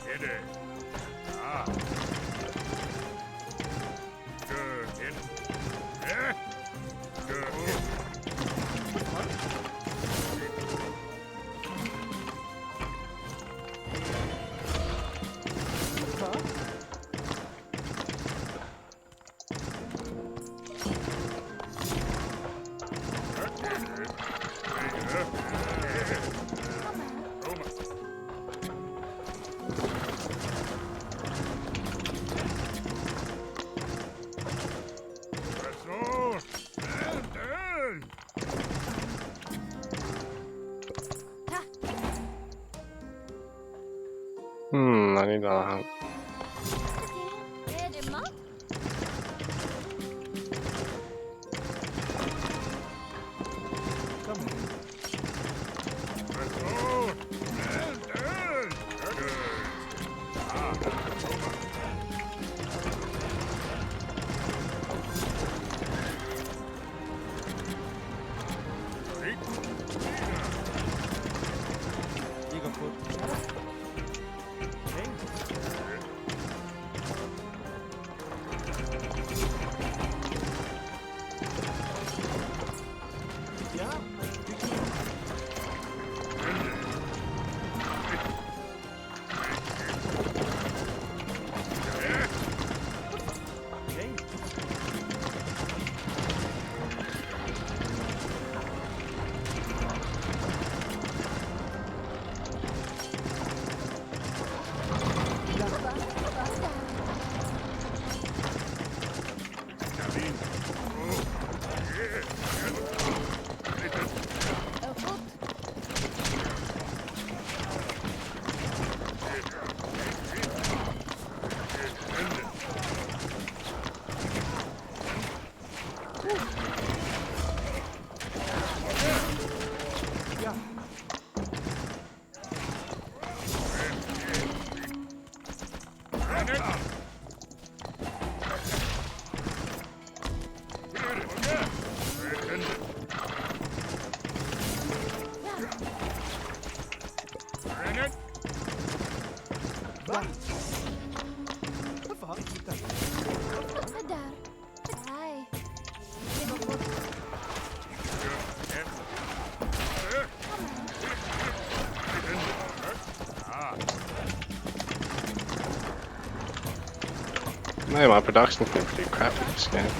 S1: Get it. Good. Get it. Yeah. Good.
S2: I need another hunt.
S3: Come on. Eagle foot. Hey. Ja. Bye. Vad fan?
S4: Där. Nej. Det var bort.
S2: No, my production's been pretty crappy this game.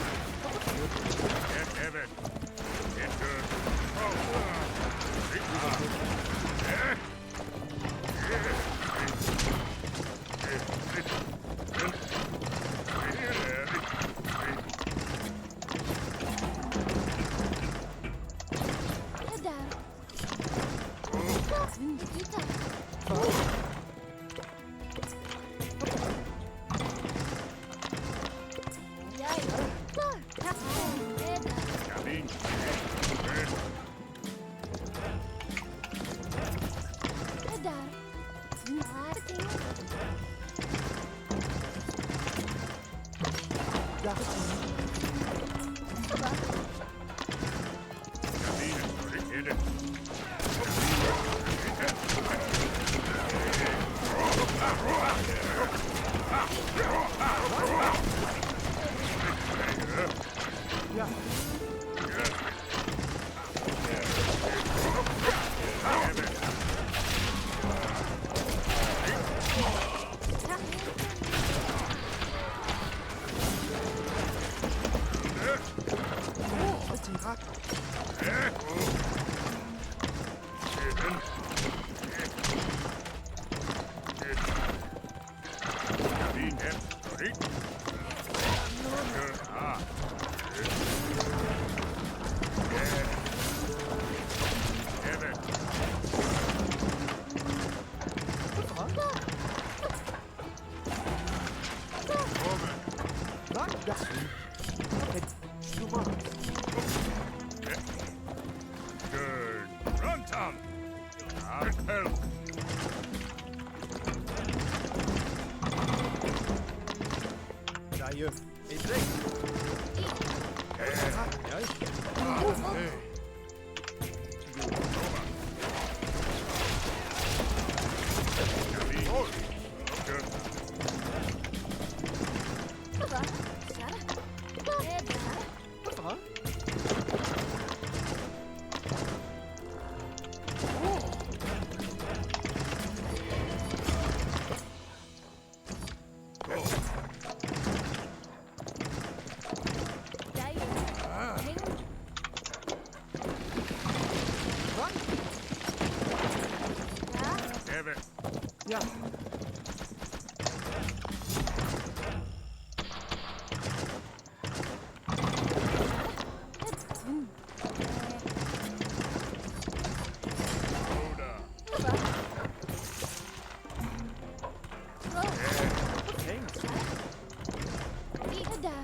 S4: Det där. Titta. Jag är klar. Det där. Det där. Martin.
S3: Ja.
S4: Va?
S3: Ja. Rigtig ret. Nej, ja. Okay. Showmatches.
S1: Good. Run, Tom. Help.
S3: Der er jo et dræk. Ja.
S4: Va? Ja. Det där.
S3: Hvad fan?
S4: Jag är häng.
S3: Hvad?
S4: Ja.
S1: Evan.
S3: Ja.
S1: Hold up.
S4: Va?
S3: Hæng.
S4: Det där.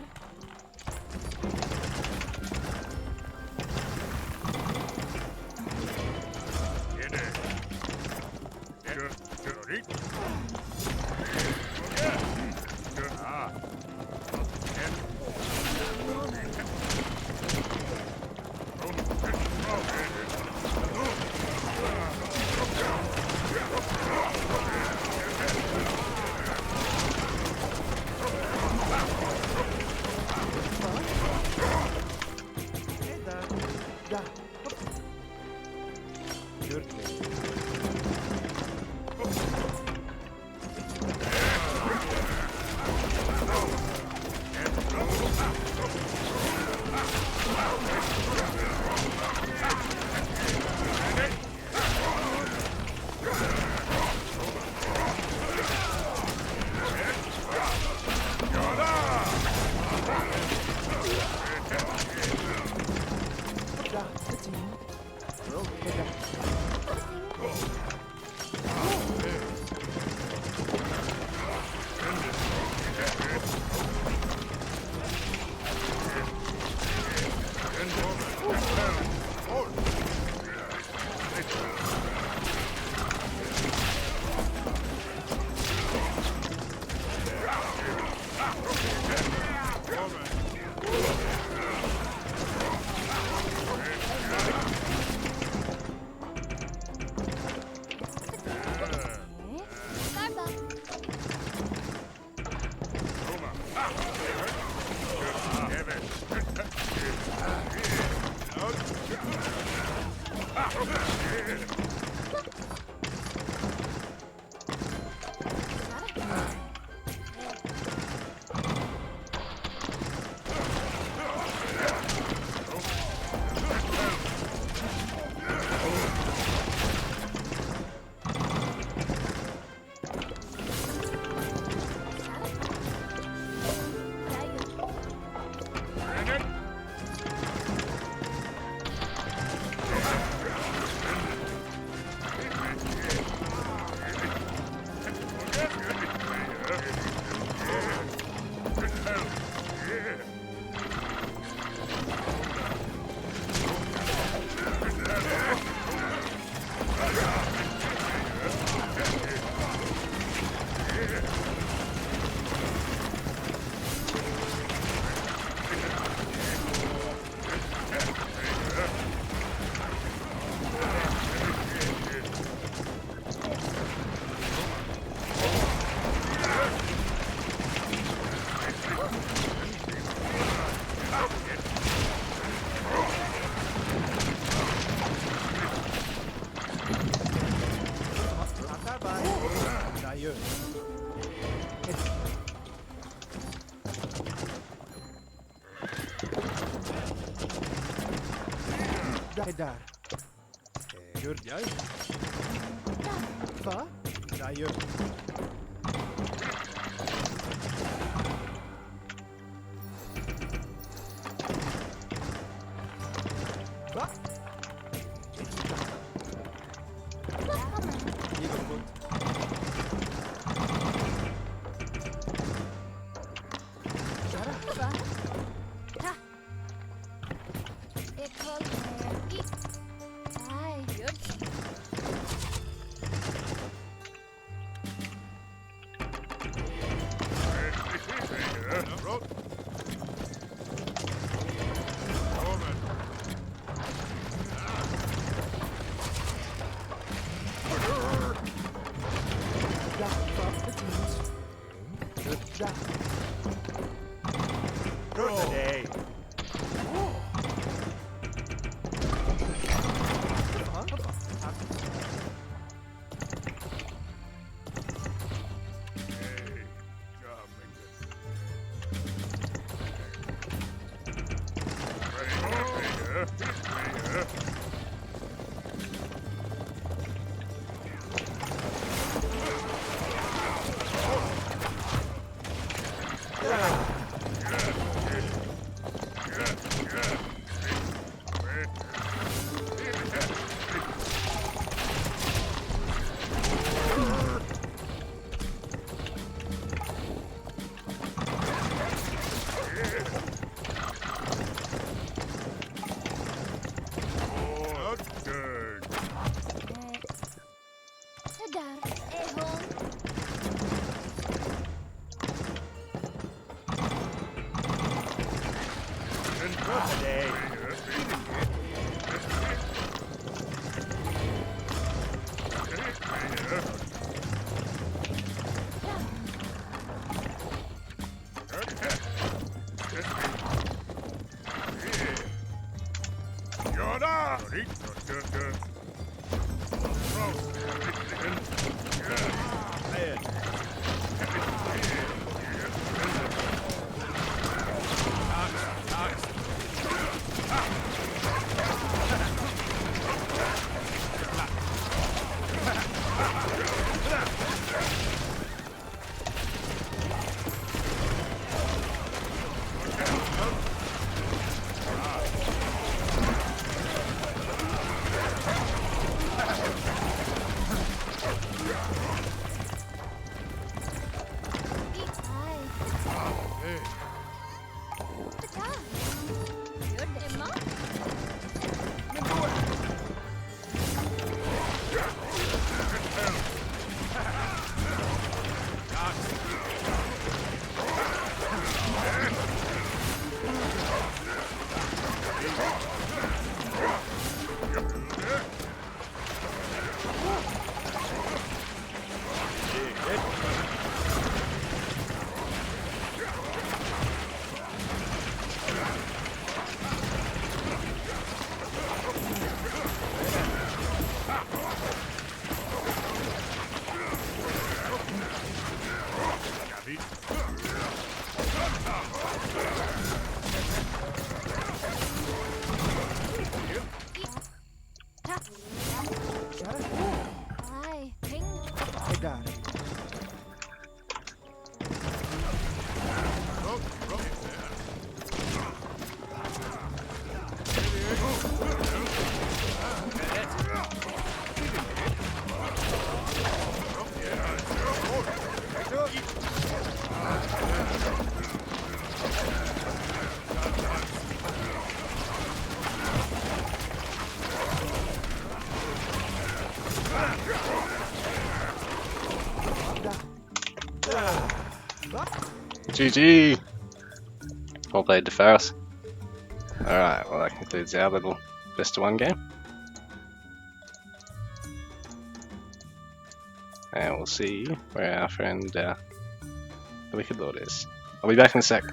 S1: Get it. Good. Good. Good. Ah.
S3: Det der. Ja. Virkelig. Ja, det er Daar. Gör jij? Va? Daar gör. Va? Hier goed.
S4: Ik wil iets. Ai, goed.
S3: Ja, va? Het is. Ja. Good day.
S4: Daar, Egon.
S3: Good day.
S1: Jada!
S3: Tadar.
S2: GG! Well played to Faris. Alright, well that concludes our little best of one game. And we'll see where our friend the Wicked Lord is. I'll be back in a sec.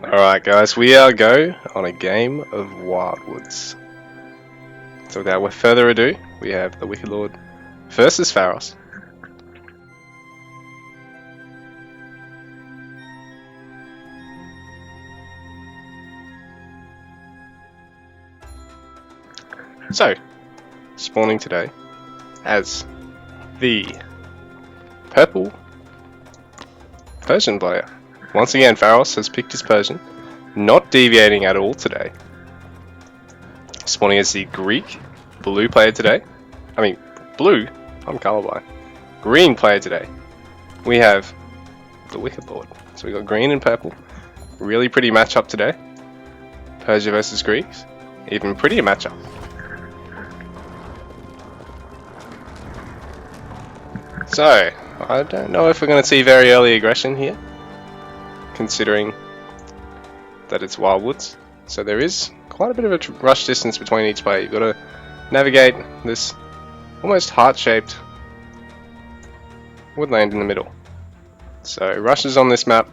S2: Alright guys, we are go on a game of Wildwoods. So without further ado, we have the Wicked Lord versus Pharos. So, spawning today as the purple Persian player. Once again, Pharos has picked his Persian, not deviating at all today. Spawning as the Greek blue player today. I mean, blue? I'm colorblind. Green player today. We have the Wicked Lord. So we got green and purple. Really pretty matchup today. Persia versus Greeks. Even prettier matchup. So, I don't know if we're going to see very early aggression here, considering that it's Wildwoods. So there is quite a bit of a rush distance between each player. You've got to navigate this almost heart-shaped woodland in the middle. So rushes on this map,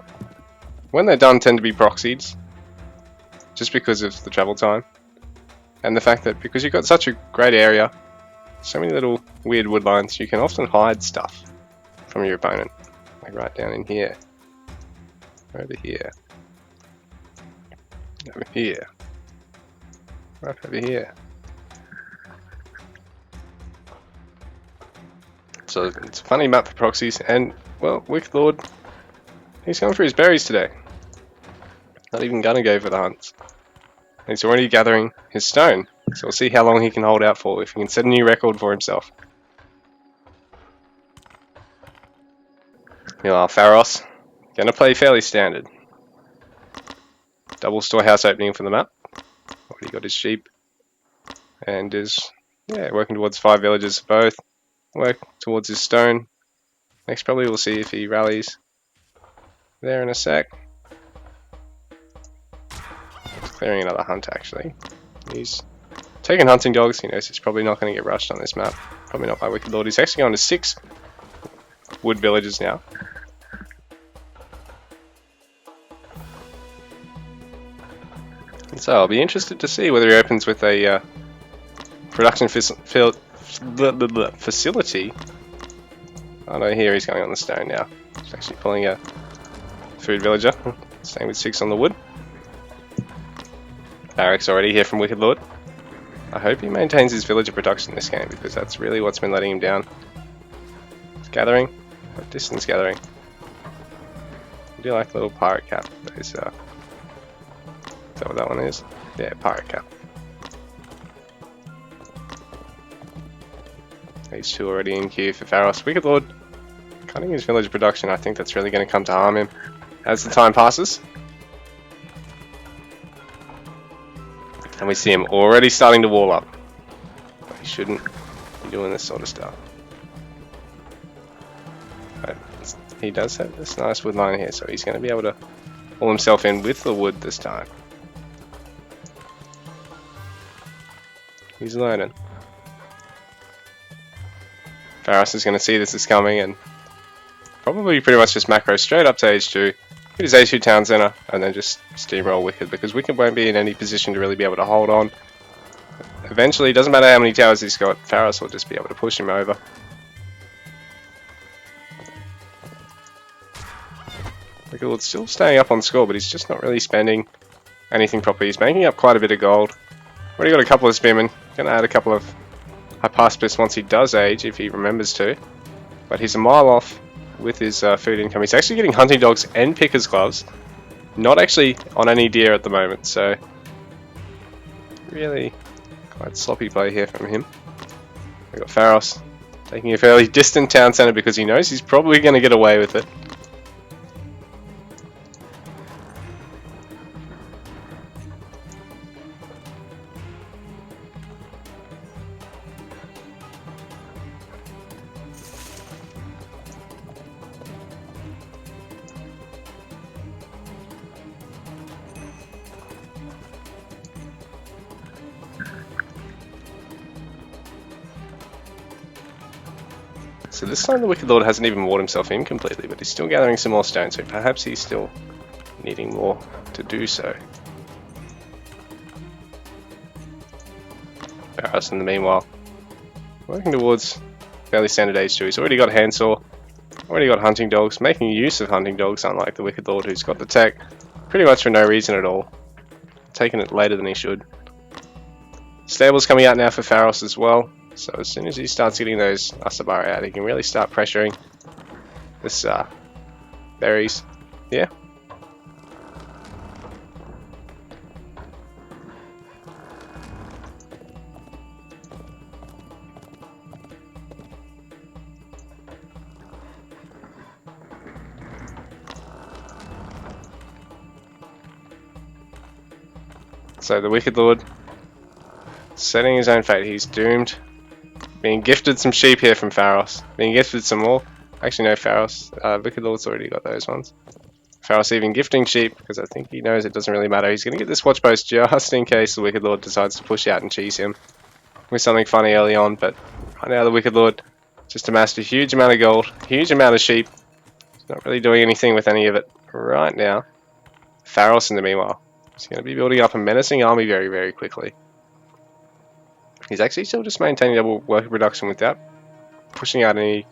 S2: when they're done, tend to be proxied, just because of the travel time. And the fact that because you've got such a great area, so many little weird wood lines, you can often hide stuff from your opponent. Like right down in here. Over here. Over here. Right over here. So it's a funny map for proxies, and well, Wicked Lord, he's going for his berries today. Not even gonna go for the hunts. He's already gathering his stone, so we'll see how long he can hold out for, if he can set a new record for himself. Meanwhile, Pharos, gonna play fairly standard. Double storehouse opening for the map. Already got his sheep. And is, working towards 5 villages both. Work towards his stone. Next probably we'll see if he rallies there in a sec. He's clearing another hunt actually. He's taking hunting dogs. He knows he's probably not going to get rushed on this map. Probably not by Wicked Lord. He's actually gone to 6 wood villages now. And so I'll be interested to see whether he opens with a production facility. Oh no, here he's going on the stone now. He's actually pulling a food villager. Staying with 6 on the wood. Barracks already here from Wicked Lord. I hope he maintains his villager production this game, because that's really what's been letting him down. He's gathering. What distance gathering? I do like the little pirate cap. Is that what that one is? Yeah, pirate cap. These two already in queue for Pharos. Wicked Lord cutting his village production. I think that's really going to come to harm him as the time passes. And we see him already starting to wall up. But he shouldn't be doing this sort of stuff. But he does have this nice wood line here, so he's going to be able to pull himself in with the wood this time. He's learning. Pharos is going to see this is coming and probably pretty much just macro straight up to H2, hit his H2 town center, and then just steamroll Wicked, because Wicked won't be in any position to really be able to hold on. Eventually, it doesn't matter how many towers he's got, Pharos will just be able to push him over. Wicked Lord's still staying up on score, but he's just not really spending anything properly. He's making up quite a bit of gold. Already got a couple of spearmen, going to add a couple of Hypaspis once he does age, if he remembers to. But he's a mile off with his food income. He's actually getting hunting dogs and picker's gloves. Not actually on any deer at the moment, so really quite sloppy play here from him. We've got Pharos taking a fairly distant town centre because he knows he's probably going to get away with it. So this time the Wicked Lord hasn't even walled himself in completely, but he's still gathering some more stone, so perhaps he's still needing more to do so. Pharos in the meanwhile, working towards fairly standard H2. He's already got handsaw, already got hunting dogs, making use of hunting dogs, unlike the Wicked Lord who's got the tech pretty much for no reason at all. Taking it later than he should. Stables coming out now for Pharos as well. So as soon as he starts getting those Asabara out, he can really start pressuring this berries. Yeah. So the Wicked Lord setting his own fate. He's doomed. Being gifted some sheep here from Pharos. Being gifted some more. Actually, no, Pharos. Wicked Lord's already got those ones. Pharos even gifting sheep because I think he knows it doesn't really matter. He's going to get this watch post just in case the Wicked Lord decides to push out and cheese him with something funny early on. But right now, the Wicked Lord just amassed a huge amount of gold, huge amount of sheep. He's not really doing anything with any of it right now. Pharos, in the meanwhile, is going to be building up a menacing army very, very quickly. He's actually still just maintaining double worker production without pushing out any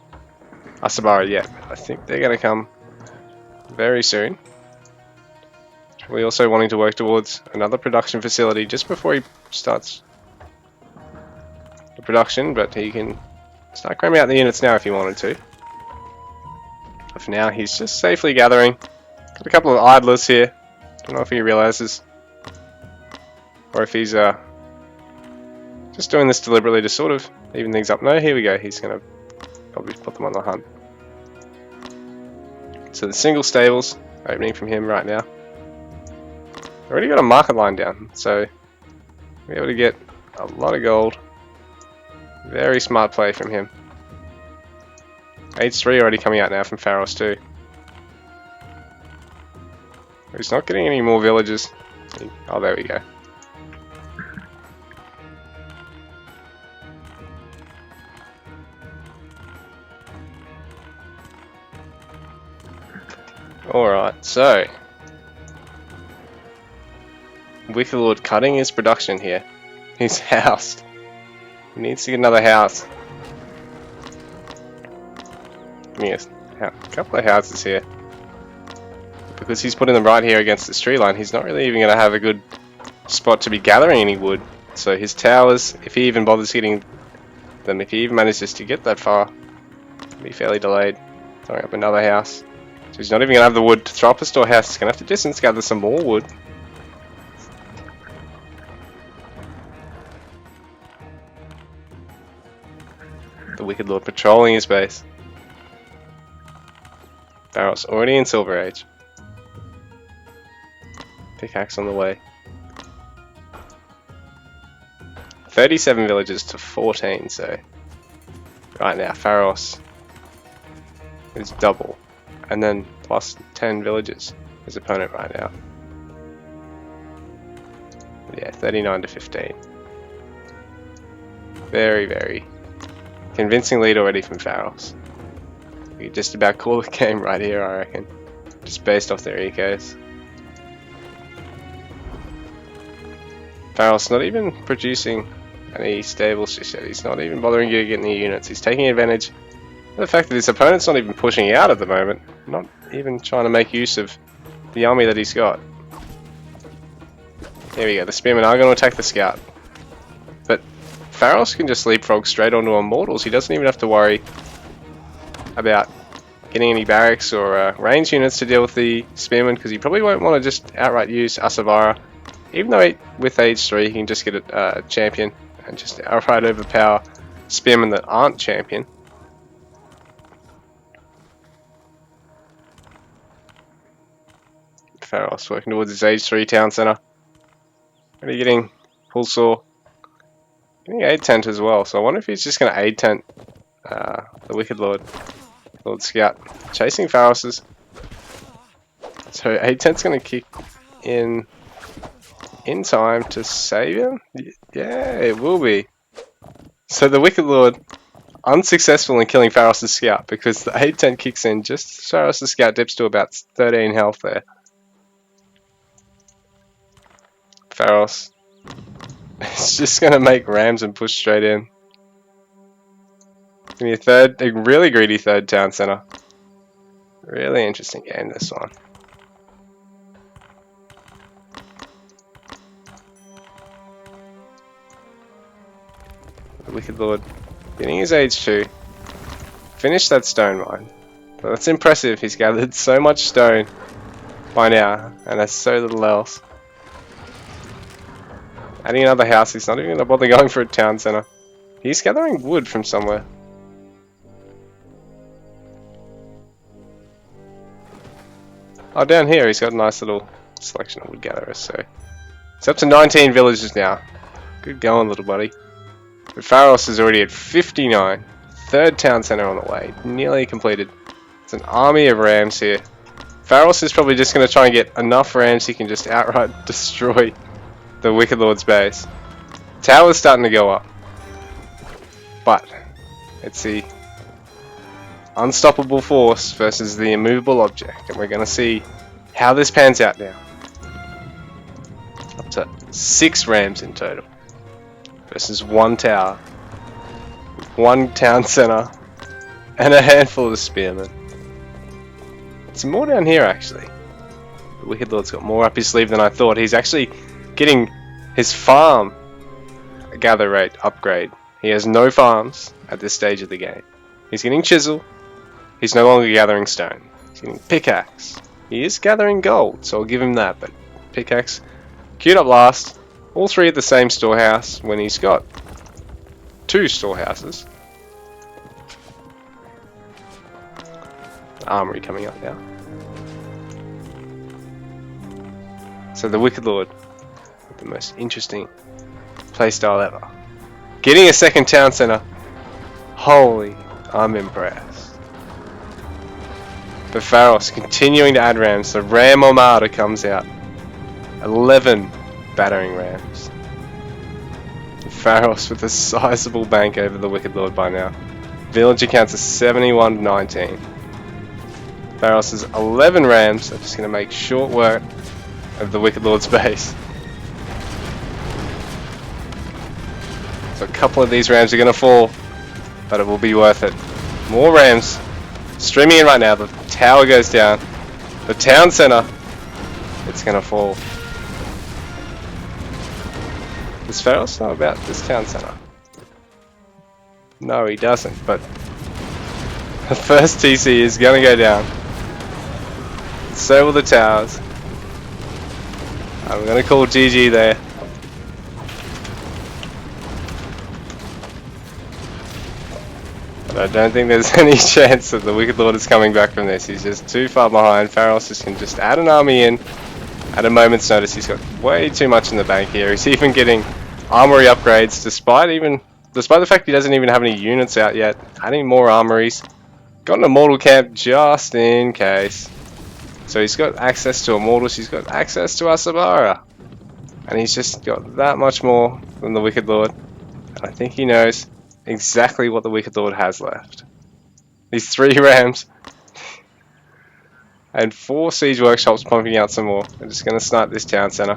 S2: Asabara yet. I think they're going to come very soon. We're also wanting to work towards another production facility just before he starts the production, but he can start cramming out the units now if he wanted to. But for now, he's just safely gathering. Got a couple of idlers here. Don't know if he realizes, or if he's just doing this deliberately to sort of even things up. No, here we go. He's going to probably put them on the hunt. So the single stables opening from him right now. Already got a market line down, so we're able to get a lot of gold. Very smart play from him. H3 already coming out now from Pharos too. He's not getting any more villages. Oh, there we go. Alright, so Wicked Lord cutting his production here. He's housed. He needs to get another house. Yes, a couple of houses here. Because he's putting them right here against this tree line, he's not really even going to have a good spot to be gathering any wood. So his towers, if he even bothers hitting them, if he even manages to get that far, will be fairly delayed. Throwing up another house. So he's not even going to have the wood to throw up a storehouse. He's going to have to distance gather some more wood. The Wicked Lord patrolling his base. Pharos already in Silver Age. Pickaxe on the way. 37 villages to 14, so right now Pharos is double. And then plus 10 villages, his opponent right now. Yeah, 39 to 15. Very, very convincing lead already from Pharos. We could just about call the game right here, I reckon. Just based off their ecos. Pharos not even producing any stables just yet. He's not even bothering to get any units. He's taking advantage of the fact that his opponent's not even pushing out at the moment. Not even trying to make use of the army that he's got. Here we go. The spearmen are going to attack the scout. But Pharos can just leapfrog straight onto Immortals. He doesn't even have to worry about getting any barracks or range units to deal with the spearmen, because he probably won't want to just outright use Asavara. Even though with age 3 he can just get a champion and just outright overpower spearmen that aren't champion. Pharos working towards his age 3 town centre. Already getting full saw. Getting aid tent as well, so I wonder if he's just going to aid tent the Wicked Lord. Lord Scout chasing Pharos's. So aid tent's going to kick in time to save him? Yeah, it will be. So the Wicked Lord unsuccessful in killing Pharos' scout because the aid tent kicks in just as Pharos' scout dips to about 13 health there. Pharos is just going to make rams and push straight in. Give me a really greedy third town centre. Really interesting game, this one. The Wicked Lord getting his age 2. Finished that stone mine. But that's impressive. He's gathered so much stone by now and has so little else. Adding another house, he's not even going to bother going for a town centre. He's gathering wood from somewhere. Oh, down here he's got a nice little selection of wood gatherers, so it's up to 19 villages now. Good going, little buddy. But Pharos is already at 59. Third town centre on the way. Nearly completed. It's an army of rams here. Pharos is probably just going to try and get enough rams he can just outright destroy the Wicked Lord's base. Tower's starting to go up. But it's the unstoppable force versus the immovable object. And we're going to see how this pans out now. Up to 6 rams in total. Versus 1 tower. 1 town centre. And a handful of spearmen. Some more down here actually. The Wicked Lord's got more up his sleeve than I thought. He's actually getting his farm gather rate upgrade. He has no farms at this stage of the game. He's getting chisel. He's no longer gathering stone. He's getting pickaxe. He is gathering gold, so I'll give him that, but pickaxe queued up last. All 3 at the same storehouse when he's got 2 storehouses. Armory coming up now. So the Wicked Lord, the most interesting playstyle ever. Getting a second town centre. Holy, I'm impressed. But Pharos continuing to add rams. The Ram Armada comes out. 11 battering rams. Pharos with a sizable bank over the Wicked Lord by now. Villager counts are 71 to 19. Pharos' 11 rams are just going to make short work of the Wicked Lord's base. So a couple of these rams are going to fall, but it will be worth it. More rams streaming in right now. The tower goes down. The town centre, it's going to fall. Does Pharos know about this town centre? No, he doesn't, but the first TC is going to go down. So will the towers. I'm going to call GG there. But I don't think there's any chance that the Wicked Lord is coming back from this. He's just too far behind. Pharos can just add an army in at a moment's notice. He's got way too much in the bank here. He's even getting armory upgrades despite the fact he doesn't even have any units out yet. Adding more armories. Got an immortal camp just in case. So he's got access to immortals. He's got access to Asabara. And he's just got that much more than the Wicked Lord. And I think he knows exactly what the Wicked Lord has left. These 3 rams. And 4 siege workshops pumping out some more. I'm just going to snipe this town centre.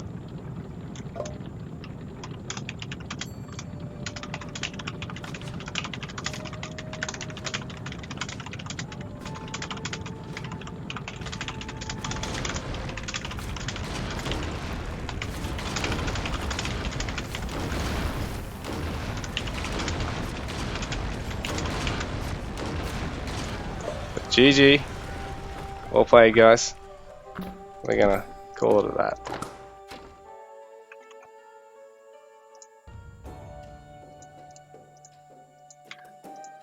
S2: GG. Well played, guys. We're gonna call it at that.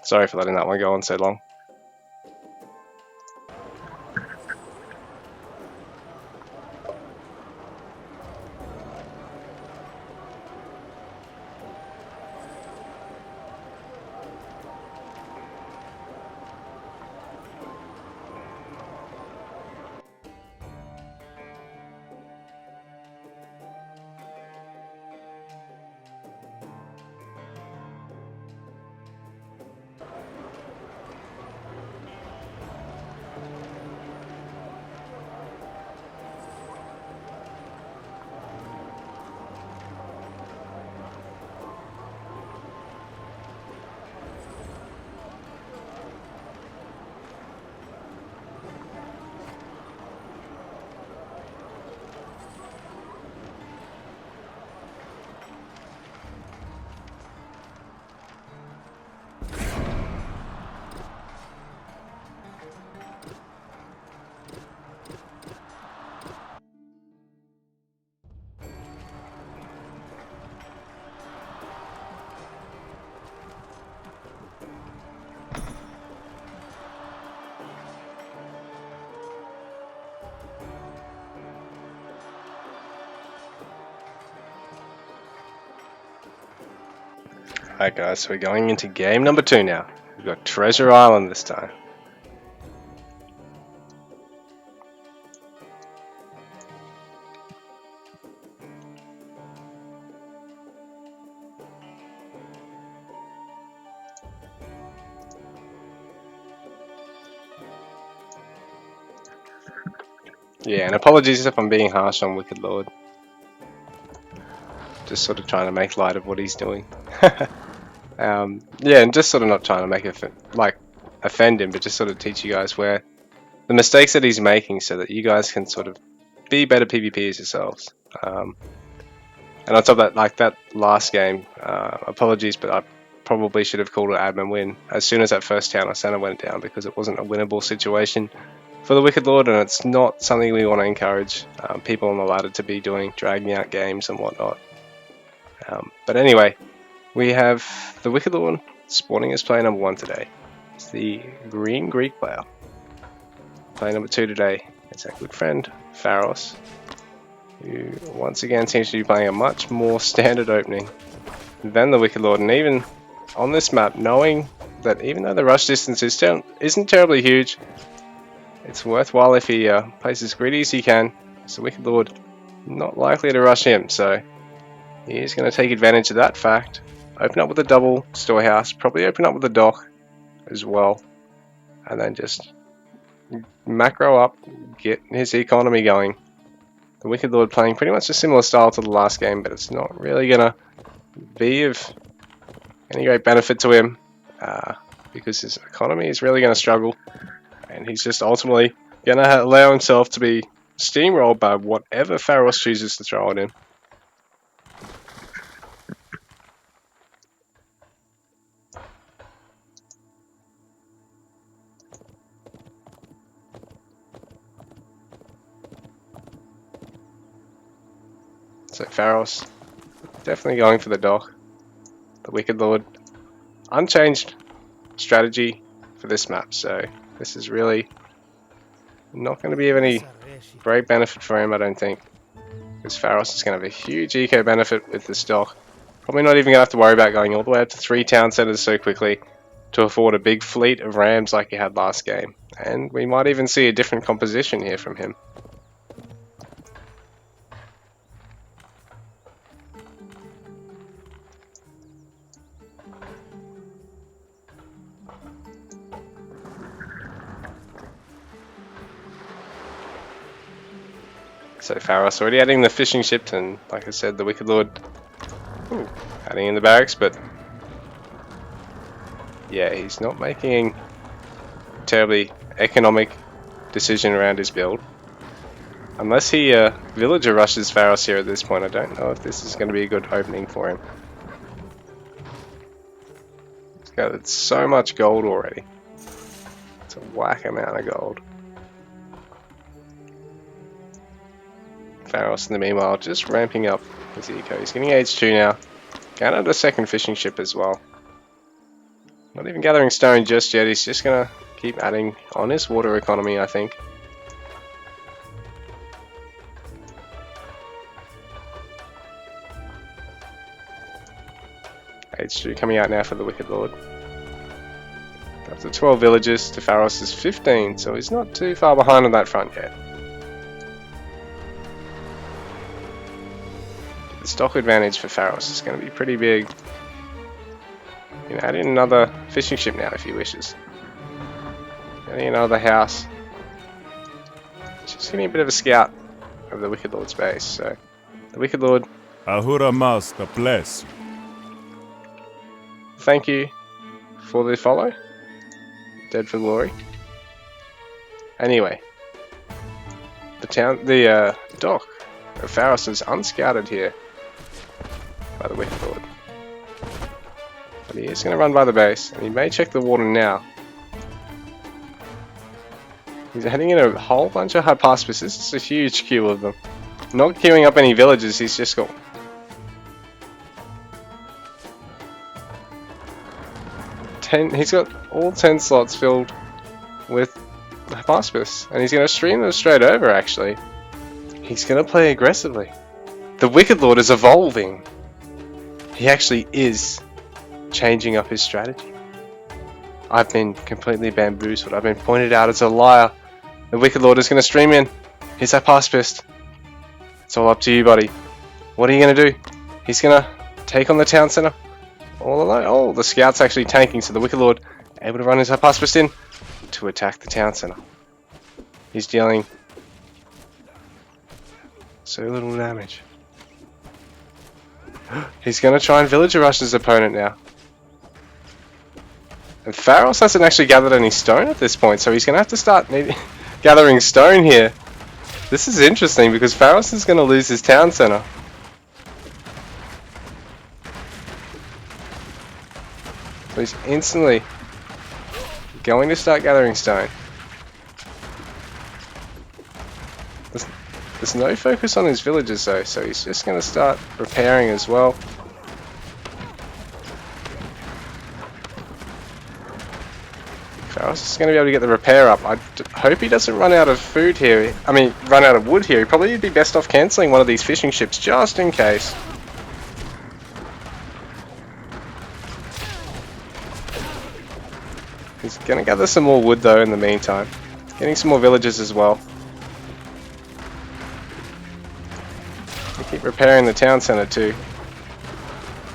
S2: Sorry for letting that one go on so long. Alright guys, so we're going into game number 2 now. We've got Treasure Island this time. Yeah, and apologies if I'm being harsh on Wicked Lord. Just sort of trying to make light of what he's doing. Yeah, and just sort of not trying to make it offend him, but just sort of teach you guys where the mistakes that he's making, so that you guys can sort of be better PvPers yourselves. And on top of that, like that last game, apologies, but I probably should have called it admin win as soon as that first town center went down, because it wasn't a winnable situation for the Wicked Lord, and it's not something we want to encourage people on the ladder to be doing, dragging out games and whatnot. But anyway, we have the Wicked Lord spawning as player number 1 today. It's the Green Greek player. Player number 2 today is our good friend Pharos, who once again seems to be playing a much more standard opening than the Wicked Lord, and even on this map, knowing that even though the rush distance isn't terribly huge, it's worthwhile if he plays as greedy as he can. So Wicked Lord not likely to rush him, so he is going to take advantage of that fact. Open up with a double storehouse, probably open up with a dock as well, and then just macro up, get his economy going. The Wicked Lord playing pretty much a similar style to the last game, but it's not really going to be of any great benefit to him because his economy is really going to struggle, and he's just ultimately going to allow himself to be steamrolled by whatever Pharos chooses to throw at him. So Pharos definitely going for the dock. The Wicked Lord, unchanged strategy for this map, so this is really not going to be of any great benefit for him, I don't think, because Pharos is going to have a huge eco benefit with this dock. Probably not even going to have to worry about going all the way up to 3 town centers so quickly to afford a big fleet of rams like he had last game, and we might even see a different composition here from him. So Pharos already adding the fishing ship, and like I said, the Wicked Lord adding in the barracks, but yeah, he's not making a terribly economic decision around his build. Unless he villager rushes Pharos here at this point, I don't know if this is going to be a good opening for him. He's got so much gold already. It's a whack amount of gold. Pharos in the meanwhile just ramping up his eco. He's getting age 2 now. Going out a second fishing ship as well. Not even gathering stone just yet. He's just going to keep adding on his water economy, I think. Age 2 coming out now for the Wicked Lord. Up to 12 villages to Pharos' 15, so he's not too far behind on that front yet. The stock advantage for Pharos is going to be pretty big. You can add in another fishing ship now if he wishes. Adding another house. Just getting a bit of a scout of the Wicked Lord's base. So, the Wicked Lord,
S5: Ahura Mazda bless you.
S2: thank you for the follow. Dead for glory. Anyway, the dock of Pharos is unscouted here by the Wicked Lord. But he is going to run by the base, and he may check the water now. He's heading in a whole bunch of hypospis. This is a huge queue of them. Not queuing up any villages, he's just got... He's got all 10 slots filled with hypospis, and he's going to stream them straight over, actually. He's going to play aggressively. The Wicked Lord is evolving. He actually is changing up his strategy. I've been completely bamboozled. I've been pointed out as a liar. The Wicked Lord is going to stream in. Here's that pass pist. It's all up to you, buddy. What are you going to do? He's going to take on the town center all alone. Oh, the scout's actually tanking, so the Wicked Lord able to run his pass pist in to attack the town center. He's dealing so little damage. He's going to try and villager rush his opponent now. And Pharos hasn't actually gathered any stone at this point, so he's going to have to start gathering stone here. This is interesting because Pharos is going to lose his town center. So he's instantly going to start gathering stone. There's no focus on his villagers though, so he's just going to start repairing as well. Pharos is going to be able to get the repair up. I hope he doesn't run out of food here. I mean, run out of wood here. He'd probably be best off cancelling one of these fishing ships just in case. He's going to gather some more wood though in the meantime. Getting some more villagers as well. They keep repairing the town centre too.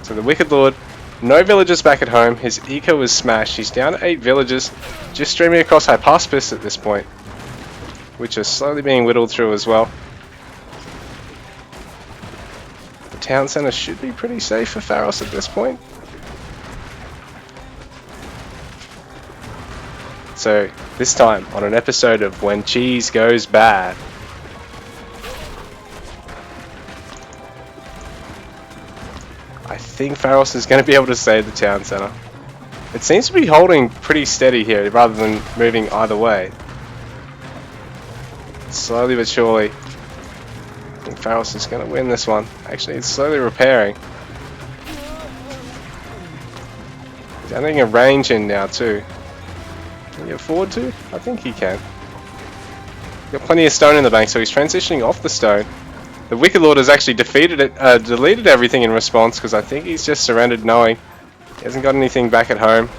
S2: So the Wicked Lord, no villagers back at home. His eco is smashed. He's down to 8 villagers. Just streaming across Hypaspis at this point, which are slowly being whittled through as well. The town centre should be pretty safe for Pharos at this point. So this time on an episode of When Cheese Goes Bad. I think Pharos is going to be able to save the town centre. It seems to be holding pretty steady here rather than moving either way. Slowly but surely. I think Pharos is going to win this one. Actually, it's slowly repairing. He's adding a range in now too. Can he afford to? I think he can. Got plenty of stone in the bank, so he's transitioning off the stone. The Wicked Lord has actually deleted everything in response, because I think he's just surrendered knowing he hasn't got anything back at home.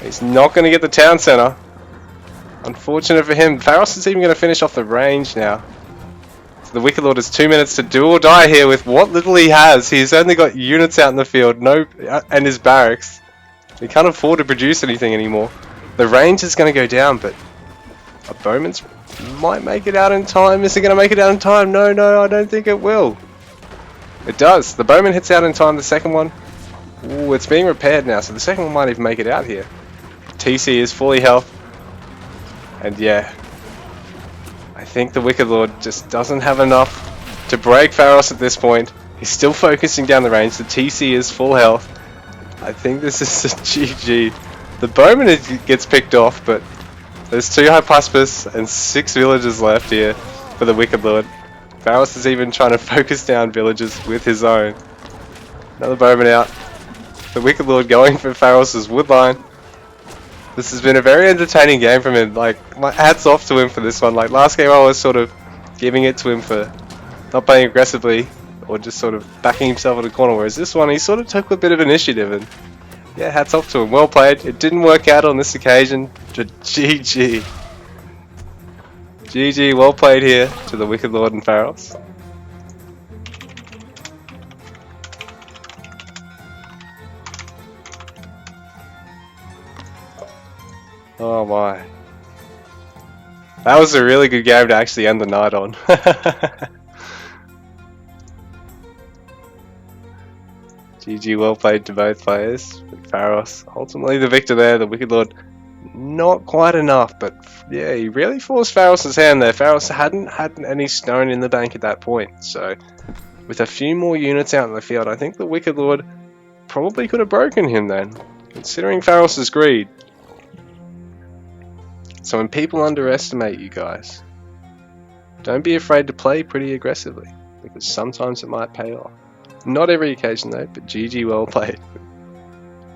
S2: He's not going to get the town centre. Unfortunate for him. Pharos is even going to finish off the range now. So the Wicked Lord has 2 minutes to do or die here with what little he has. He's only got units out in the field, and his barracks. He can't afford to produce anything anymore. The range is going to go down, but a bowman's might make it out in time. Is it going to make it out in time? No, I don't think it will. It does. The bowman hits out in time. The second one, ooh, it's being repaired now, so the second one might even make it out here. TC is fully health. And yeah, I think the Wicked Lord just doesn't have enough to break Pharos at this point. He's still focusing down the range. The TC is full health. I think this is a GG. The bowman gets picked off, but there's 2 Hypaspis and 6 villagers left here for the Wicked Lord. Pharos is even trying to focus down villagers with his own. Another bowman out. The Wicked Lord going for Pharos' woodline. This has been a very entertaining game from him. Like, my hats off to him for this one. Like, last game I was sort of giving it to him for not playing aggressively or just sort of backing himself in the corner, whereas this one he sort of took a bit of initiative, and yeah, hats off to him. Well played. It didn't work out on this occasion, but GG. GG, well played here to the Wicked Lord and Pharos. Oh my. That was a really good game to actually end the night on. GG, well played to both players. But Pharos, ultimately the victor there. The Wicked Lord, not quite enough, but yeah, he really forced Pharos' hand there. Pharos hadn't had any stone in the bank at that point, so with a few more units out in the field, I think the Wicked Lord probably could have broken him then, considering Pharos' greed. So when people underestimate you guys, don't be afraid to play pretty aggressively, because sometimes it might pay off. Not every occasion though, but GG, well played.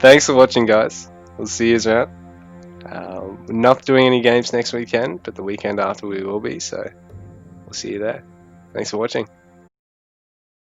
S2: Thanks for watching, guys. We'll see you around. We're not doing any games next weekend, but the weekend after we will be, so we'll see you there. Thanks for watching.